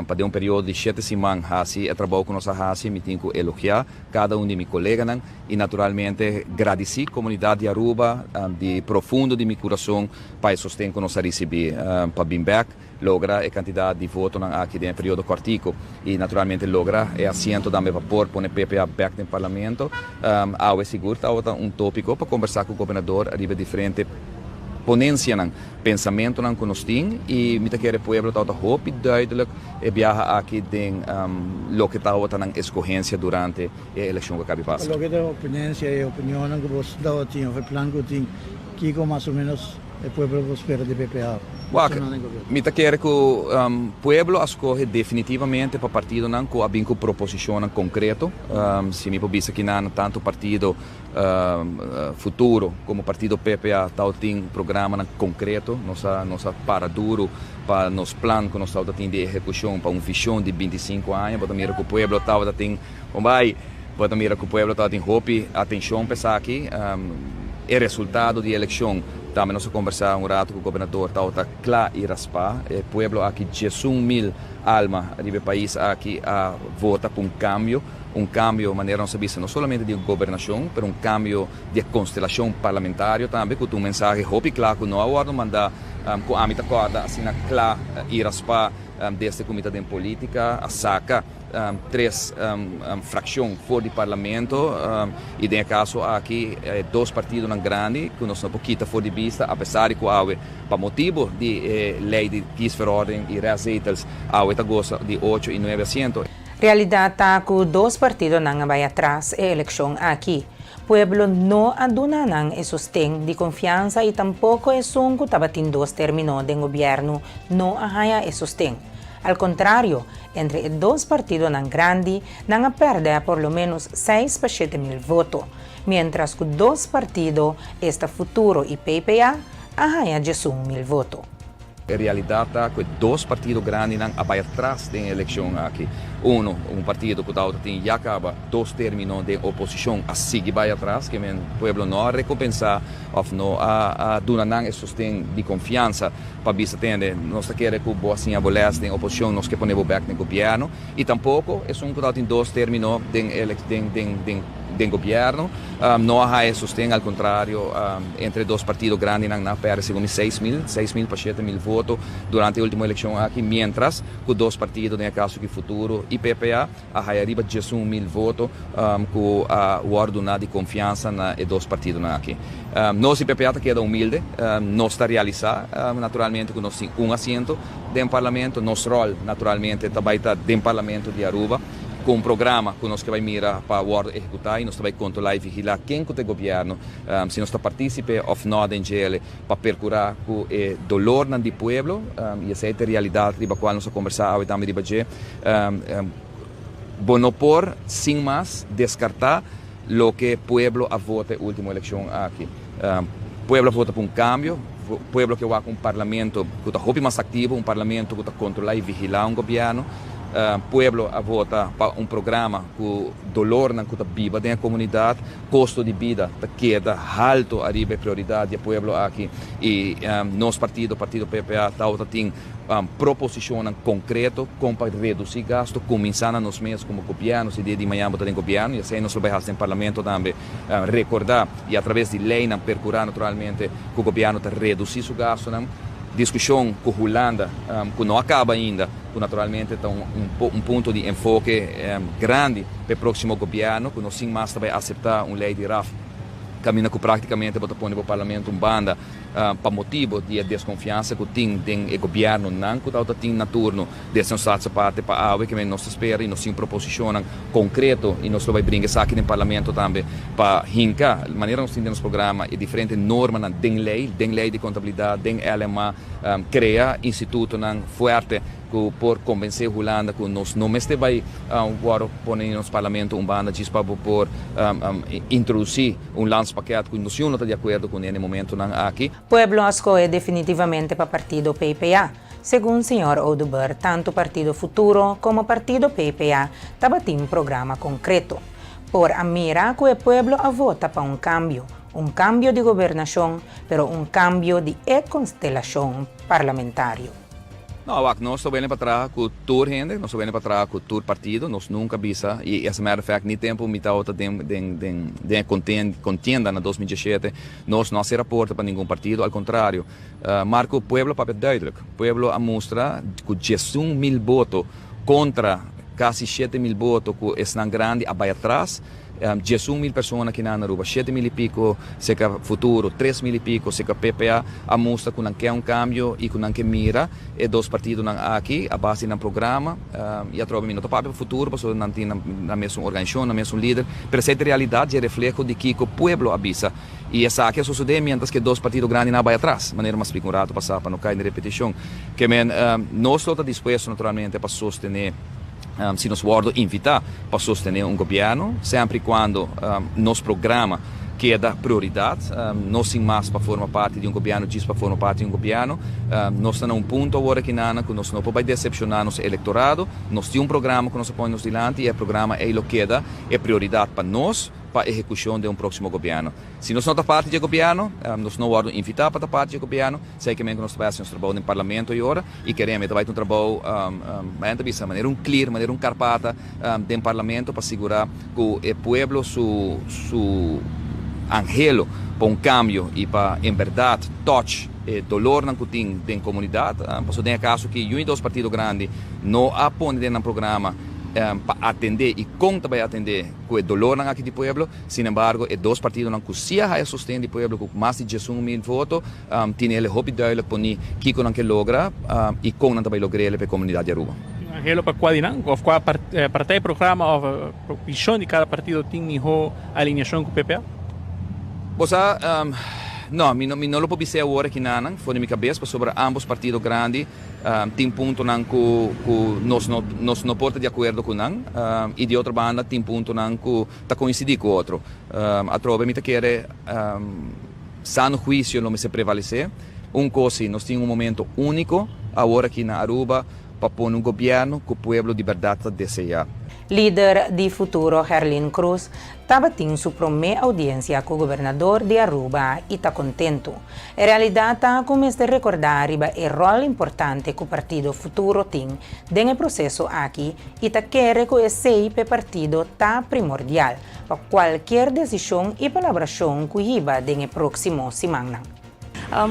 para um período de 7 semanas, assim, trabalho com nossa raça, me tenho que elogiar cada de meus colegas e naturalmente agradecer a comunidade de Aruba de profundo de meu coração para o sustento que nós recebemos para vir back, logra a quantidade de votos aqui no período cortico e naturalmente logra o assento também para pôr PPA back no parlamento. É seguro, está tópico para conversar com o governador a nível diferente ponência, pensamento que nós temos e me quer o povo está hope duidelijk e viaja aqui tem lo que está na escorrência durante a eleição que acaba de passar. Lo que da ponência e opinião que você dá tinha, o plano que tinha, que como mais ou menos o povo espera de PPA. Me quer que o povo escolhe definitivamente para partido que há uma proposição concreta. Se me pode que não tanto partido futuro como partido PPA tem programa concreto, nossa para duro para nos planos que nós temos de execução para uma visão de 25 anos, para que o povo tem para que o povo tem hope, atenção para aqui, o resultado da eleição. Também nós conversamos rato com o governador, está claro e raspar. O povo aqui, 11.000 almas do país aqui a vota por um cambio de maneira não se vista, não somente de governação, mas um cambio de constelação parlamentar também, com um mensagem muito claro que não há hora de mandar com a mitad corda, assim, claro e raspar deste comitê de política, a saca 3 fracções fora do parlamento e em caso aqui 2 partidos grandes que nós não pouquinho fora de vista, apesar de que há para motivo de lei de kiesverordening e rezetels há esta goza de 8 e 9 assentos. Realidade está que 2 partidos não vai atrás a eleição aqui. Pueblo não aduna e sustém de confiança e tampouco é som que estava tendo 2 terminos de governo não arranha e sustém. Al contrario, entre dos partidos tan grandes, van a perder por lo menos 6 para 7 mil votos, mientras que dos partidos, este Futuro y PPA, arranha 1 mil votos. In realidade está com dois partidos grandes que vai atrás da eleição aqui. Partido que tem já acaba 2 términos de oposição, assim que vai atrás, que o povo não recompensar ou não a donar e sustém de confiança para bisa tende. Nós queremos que boa assim abolece a oposição, nós que ponemos back no governo e tampouco é que tem 2 términos de governo, não há sustém, ao contrário, entre 2 partidos grandes na perde segundo 6 mil para 7 mil votos durante a última eleição aqui, mientras que 2 partidos, no caso que Futuro e PPA, arriba 11 mil votos com o ordenado de confiança na 2 partidos aqui. Nós e PPA queda humilde, nós está realizar naturalmente que nós temos assento dentro do parlamento, nosso rol naturalmente também está dentro do parlamento de Aruba, com um programa que nós vai mirar para o ordem executar e nós vai controlar e vigilar quem que o governo, se nós participe ou não dentro dele, para percurar o dolor do povo e essa é a realidade sobre a qual nós conversamos também de não por sem mais descartar o que o povo vota na última eleição aqui. O povo vota por cambio, o povo que vai com um parlamento que está mais ativo, parlamento que está controlar e vigilar governo. Pueblo a vota para programa que o dolor não está viva dentro da comunidade, custo de vida queda alto, arriba prioridade do pueblo aqui e nosso partido PPA tem proposição concreta para reduzir gasto, começando nos meses como governo, se dia de manhã botar em governo e assim nós vamos no parlamento também recordar e através de lei percurar naturalmente que o governo reduzir o gasto. Discussão com a Holanda, que não acaba ainda, que naturalmente tem um ponto de enfoque grande para o próximo governo, que nós sim mais vai aceitar uma lei de RAF, caminha que praticamente vai pôr no parlamento banda para motivo de desconfiança que tem o governo não que tem na turno desse nossa parte para a que nós espera e nós sim proposicionam concreto e nós vai brincar aqui no parlamento também para hincar a maneira que nós temos programa e diferente norma na den lei de contabilidade den LMA cria instituto não forte por convencer a Holanda que nós não vai agora pôr no parlamento banda para por introduzir landspaquete que nós não está de acordo com ele momento aqui. Pueblo escolhe definitivamente para partido PPA. Segundo o senhor Oduber, tanto Partido Futuro como Partido PPA têm um programa concreto. Por admirar que o pueblo vota para um cambio de governação, pero um cambio de constelação parlamentário. Não, nós estamos para trás com toda gente, nós estamos para trás com todo partido, nós nunca visa e essa matter fact, nem tempo me está de contienda na 2017, nós não se reporta para nenhum partido, ao contrário, marca o povo para duidelijk, o povo mostra que 11 mil votos contra quase 7 mil votos que estão grandes vai atrás. 11 mil pessoas aqui na Aruba, 7 mil e pico, seca Futuro, 3 mil e pico, seca PPA, a mostra que não quer cambio e que não quer mira, e 2 partidos aqui, a base do programa, e a troca minuto para o Futuro, porque não tem na mesma organização, na mesma líder, mas essa realidade é reflexo de que o povo avisa. E essa aqui sucede mientras que 2 partidos grandes não vai atrás, maneira mais figurada passar para não cair em repetição, que nós estamos dispostos naturalmente para sostener se nos guardo invitar para sostener governo, sempre quando nosso programa queda prioridade, nós sim mais para formar parte de governo, diz para formar parte de governo, nós estamos num ponto agora que nós não podemos decepcionar nosso eleitorado, nós temos programa que nós põe-nos diante e o programa queda é prioridade para nós, para a execução de próximo governo. Se nós não estamos parte do governo, nós não vamos invitar para parte do governo, sei que nós fazemos um trabalho no parlamento agora e queremos trabalhar um trabalho de maneira clear, maneira carpata no parlamento para assegurar que o povo su angelo para cambio e para, em verdade, touch dolor que tem na comunidade. Porque tem caso que um e 2 partidos grandes não apoiam no programa para atender e como vai atender com o dolor aqui do povo, sin embargo, 2 partidos não conseguem sustentar o povo com mais de 11 mil votos, tem ele hobby duidelijk para que não que logra e como não vai lograr para a comunidade de Aruba. Angelo, para qual partida, programa ou visão de cada partido tem a alinhação com o PPA? Você No, mi non lo può dire ora che nanang, fuori mi cabeça, sobre ambos partidos grandes, tem ponto nan que nós não porta de acordo com nan, e de outra banda tem ponto nan que tá coincidir com outro. A trova me tá querer sano juízo não me se prevalecer. Coisa, nós temos momento único agora aqui na Aruba para pôr um governo que o povo de verdade deseja. Líder de Futuro, Herlin Cruz, estava tendo sua primeira audiência com o governador de Aruba e está contento. Em realidade, está começando a recordar o rol importante que o Partido Futuro tem no processo aqui e está querendo que esse partido está primordial para qualquer decisão e colaboração que iba na próxima semana.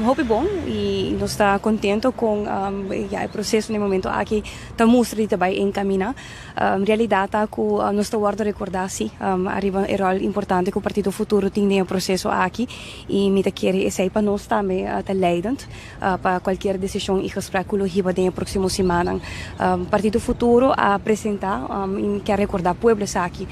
Hope bom e nós está contento com o processo no momento aqui está mostrando também em caminho. Realidade é que nós está guardando recordar-se arriba o rol importante que o Partido Futuro tem no processo aqui e me quer esse para nós também está leidend para qualquer decisão e gesprek que hiba na próxima semana. Partido Futuro apresentar e quer recordar pueblos aqui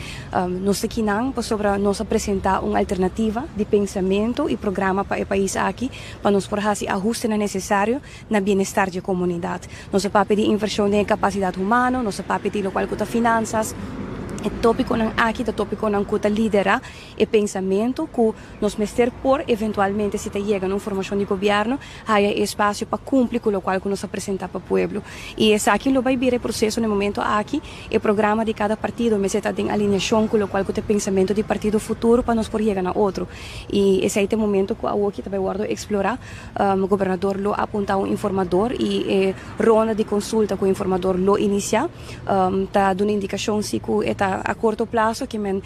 nós aqui não para nós apresentar uma alternativa de pensamento e programa para o país aqui para nos fazer ajuste necessário na bem-estar da comunidade. Nós vamos pedir inversão em capacidade humana, nós vamos pedir lo qual finanças. O tópico aqui, o tópico que lidera o pensamento que nós mestre por eventualmente se chega uma formação de governo, há espaço para cumprir com o qual nós apresentamos para o povo. E esse aqui vai vir o processo no momento aqui, o programa de cada partido, mas está em alinhação com o qual o pensamento do partido futuro para nós por chegar a outro. E esse é o momento que aqui também guardo explorar, o governador lo aponta um informador e ronda de consulta com o informador lo inicia, está dando indicação se que está a curto prazo que me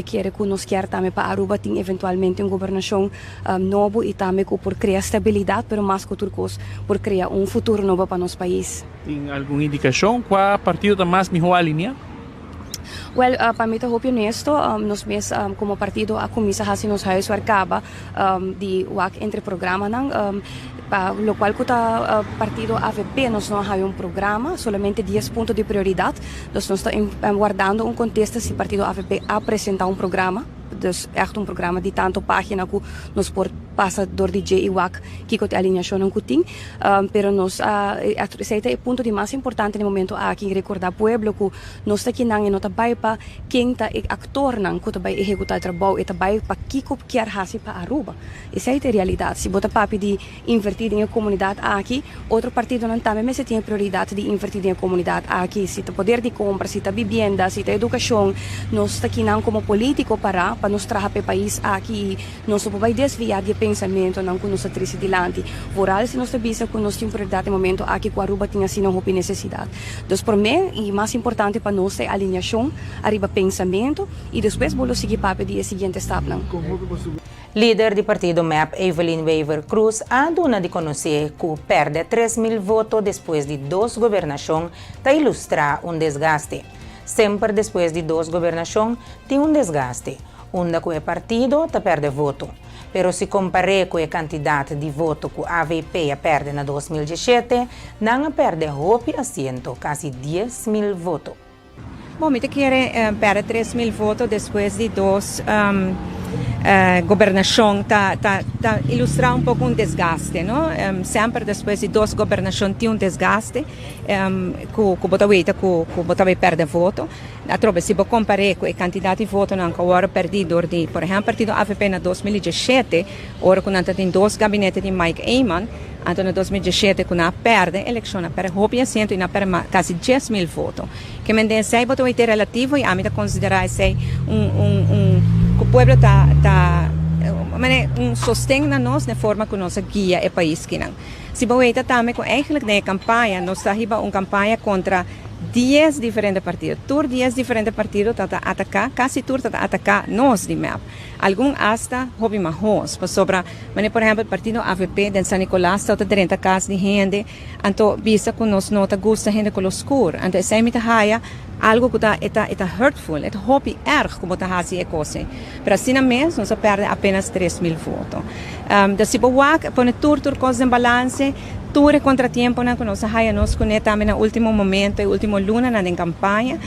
quer que nós quer também para Aruba tem eventualmente uma governação nova e também por criar estabilidade, mas mais que outra coisa, por criar um futuro novo para nosso país. Tem alguma indicação qual partido está mais melhor alinhado? Well, para mim, hope honesto, nós mesmos como partido a comissão assim nos raios acaba de entre programa para o qual o partido AVP nós não temos programa, solamente 10 pontos de prioridade. Nós estamos guardando contexto se o partido AVP apresentar programa. Dus echt programa de tanto página que nos por passa door de JIWAC que a alinhação não tem, pero nos esse é o ponto de mais importante no momento aqui recordar pueblo que nós aqui não nota vai para quem tá actor não que vai executar trabalho e vai para que quer fazer para Aruba. Essa é a realidade. Se bota papi de invertir em a comunidade aqui, outro partido não também mas tem prioridade de invertir em a comunidade aqui, se tem poder de compra, se tem vivenda, se tem educação, nós aqui não como político para nos trazer para o país aqui, nós não vai desviar de pensamento não que nós traz adiante. Voral se nós visa que nós temos prioridade no momento aqui que a Aruba tinha assim não necessidade. Então, para mim, e mais importante para nós é a alinhação, arriba pensamento e depois vamos seguir para o seguinte step. Líder do partido MEP, Evelyn Weaver Cruz, a dona de conhecer que perde 3.000 votos depois de 2 governações, para ilustrar desgaste. Sempre depois de 2 governações, tem desgaste. Onde o partido perde voto. Pero se compare com a quantidade de voto que a AVP perde na 2017, não perde hopi assento, quase 10.000 votos. Bom, me quer perder 3.000 votos depois de 2 governação ilustrar pouco desgaste, não? Sempre depois de 2 governações tem desgaste, que bota perde voto. Atrobe se comparar com a quantidade de votos não que agora perdido de, por exemplo, partido AVP na 2017, agora quando tem 2 gabinetes de Mike Eyman, então na 2017 quando perde a eleição, perde hopi assento e perde quase 10.000 votos. Que me diz sei botou ter relativo e a mim considerar esse que o povo sostém na nós na forma que nós guia o país que não. Se boeta também com eigenlijk na campanha, nós está uma campanha contra 10 diferentes partidos. Todos 10 diferentes partidos estão atacar, quase todos estão atacar nós de MEP. Alguns hasta hobby mais sobre, por exemplo, o partido AVP de San Nicolás está 30 casos de gente, então visa que nós não gosta gente com o escuro. Então essa é a algo que está hurtful, é hobby erg como está fazendo a coisa. Para assim mesmo, nós perde apenas 3.000 votos. Se você põe tudo coisas em balance, tudo contratiempo na nós nos conectamos também no último momento, no último luna na campanha.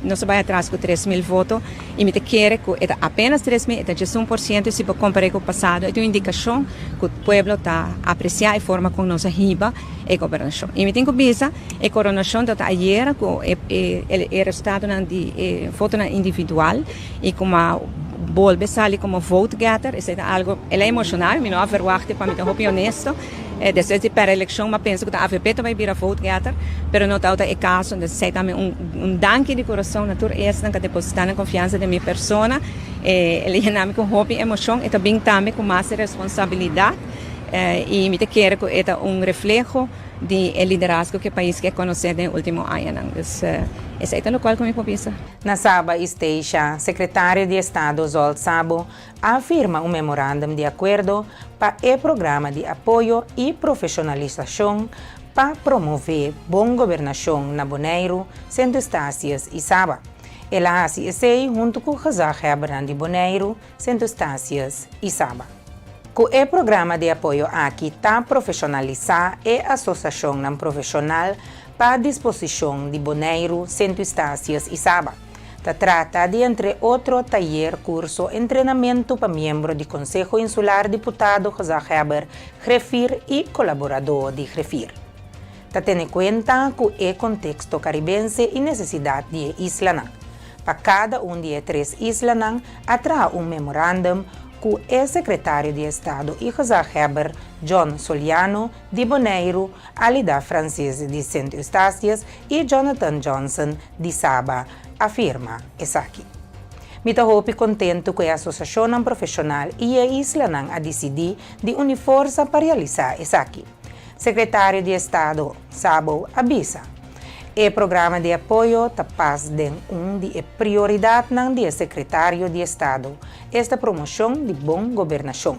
Nós vai atrás com 3.000 votos e me te quer que é apenas 3.000, é 1% se for comparar com o passado. É uma indicação que o povo está apreciando a forma como nós riba a governação. E me tem que dizer a coronação da ayer com o resultado de voto individual e como volve sair como vote getter, é algo é emocional, me não verwachte para me ser honesto. Depois de para a eleição, mas penso que a AVP também vira vote getter, mas não está o caso, então sei também danke de coração na tour esta que depositar na confiança de minha persona, ele é com hobby, emoção e também com mais responsabilidade e me te quero que é reflexo de liderazgo que o país quer conhecer no último ano. Esse é o qual como pensa. Na Saba Esteja, secretário de Estado Zol Sabo afirma um memorandum de acordo para o programa de apoio e profissionalização para promover boa governação na Bonaire, Centro Estácias e Saba. Ela se esse junto com o Casal Hebran de Bonaire, Centro Estácias e Saba. Com o programa de apoio aqui está profissionalizar a associação não profissional para a disposição de Bonaire, Centro Estácias e Saba. Trata de, entre outros, taller, curso, treinamento para membro do Conselho Insular, deputado José Heber, Grefir e colaborador de Grefir. Tendo em conta com o contexto caribense e necessidade de isla. Para cada de 3 islas, há memorandum com o secretário de Estado e José Heber, John Soliano, de Bonaire, Alida Francis, de Centro Estácias e Jonathan Johnson, de Saba, afirma Esaki. Me estou contente com a associação profissional e a isla a decidir de unir força para realizar Esaki. Secretário de Estado, Sabo, avisa. O programa de apoio tapaz de de prioridade do secretário de Estado, esta promoção de boa governação.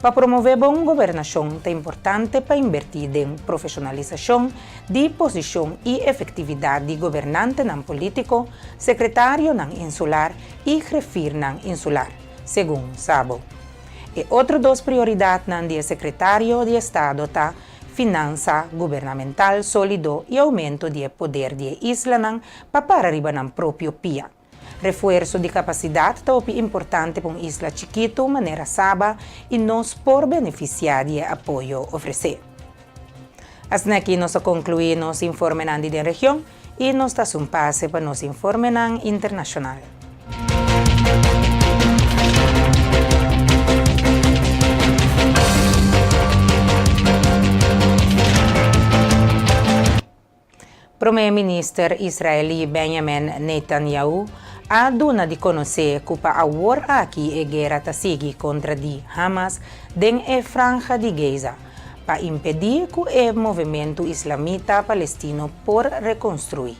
Para promover boa governação, é importante para invertir em profissionalização de posição e efetividade de governante não político, secretário não insular e grefir não insular, segundo Sabo. E outra das prioridades do secretário de Estado está finança governamental sólido e aumento do poder de isla para arriba no próprio PIA. Reforço de capacidade é importante para uma isla chiquita, maneira Saba, e nós por beneficiar de apoio oferecer. Assim aqui nós concluímos o informe da região e nós estamos um passe para nos informe internacional. Primeiro-ministro israeli Benjamin Netanyahu a dona de conhecer que para agora aqui a guerra está seguindo contra de Hamas dentro da franja de Gaza para impedir que o movimento islamita palestino por reconstruir.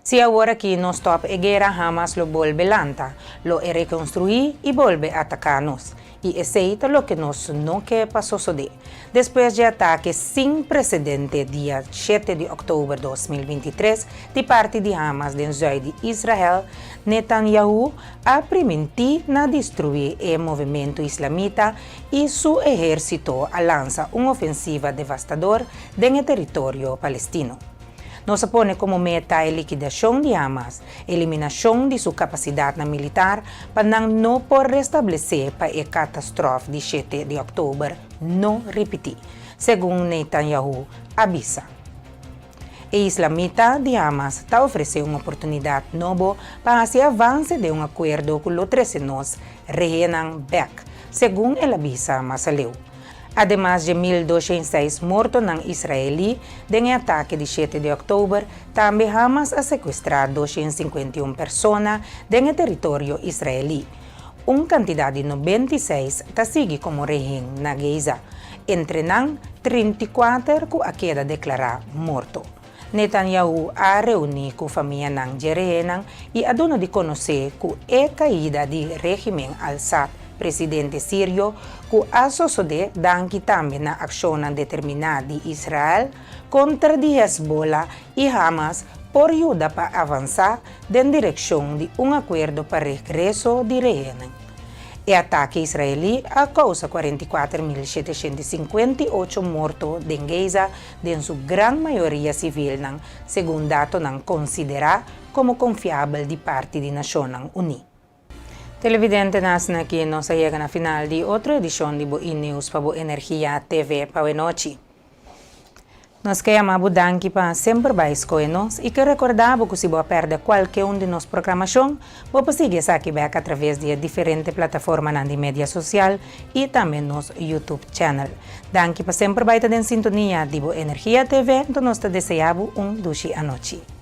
Se agora que não stop a guerra, Hamas lo vuelve lenta, lo reconstruir e vuelve a atacar-nos. E esse é o que nós não quer passar suceder. Depois de ataque sem precedente dia 7 de outubro de 2023 de parte de Hamas dentro de Israel, Netanyahu a permitir na destruir o movimento islamita e seu exército lança uma ofensiva devastadora no território palestino. Nos põe como meta a liquidação de Hamas, eliminação de sua capacidade militar para não por restabelecer para a catástrofe de 7 de outubro não repetir, segundo Netanyahu avisa. O islamita de Hamas está oferecendo uma oportunidade nova para se avance de um acordo com os 13 nós Rehenan Beck, segundo ele avisa Masaleu. Además de 1.206 mortos em Israel, no ataque de 7 de outubro, também Hamas a sequestrar 251 pessoas no território israelí. Uma quantidade de 96 está seguindo como rehém na Gaza, entre 34 que a queda declarar morto. Netanyahu a reunir com a família de Jerehenan e a dona de conhecer que a caída do regime al-Assad, presidente sírio, que a suceder danke também na ação determinada de Israel contra de Hezbollah e Hamas por ajuda para avançar em direção de um acordo para regresso de rehenes. E ataque israelí a causa 44.758 mortos em Gaza, de sua grande maioria civil, segundo dados considerado como confiável de parte da Nações Unidas. Televidente nasce aqui, nós chegamos na final de outra edição de Boa News para Boa Energia TV para a noite. Nós queremos danke para sempre mais com nós e que recordava que se você perde qualquer de nossas programações, você seguir aqui através de diferentes plataformas na mídia social e também nosso YouTube channel. Danke para sempre estar em sintonia de Boa Energia TV, então nós desejamos duche a noite.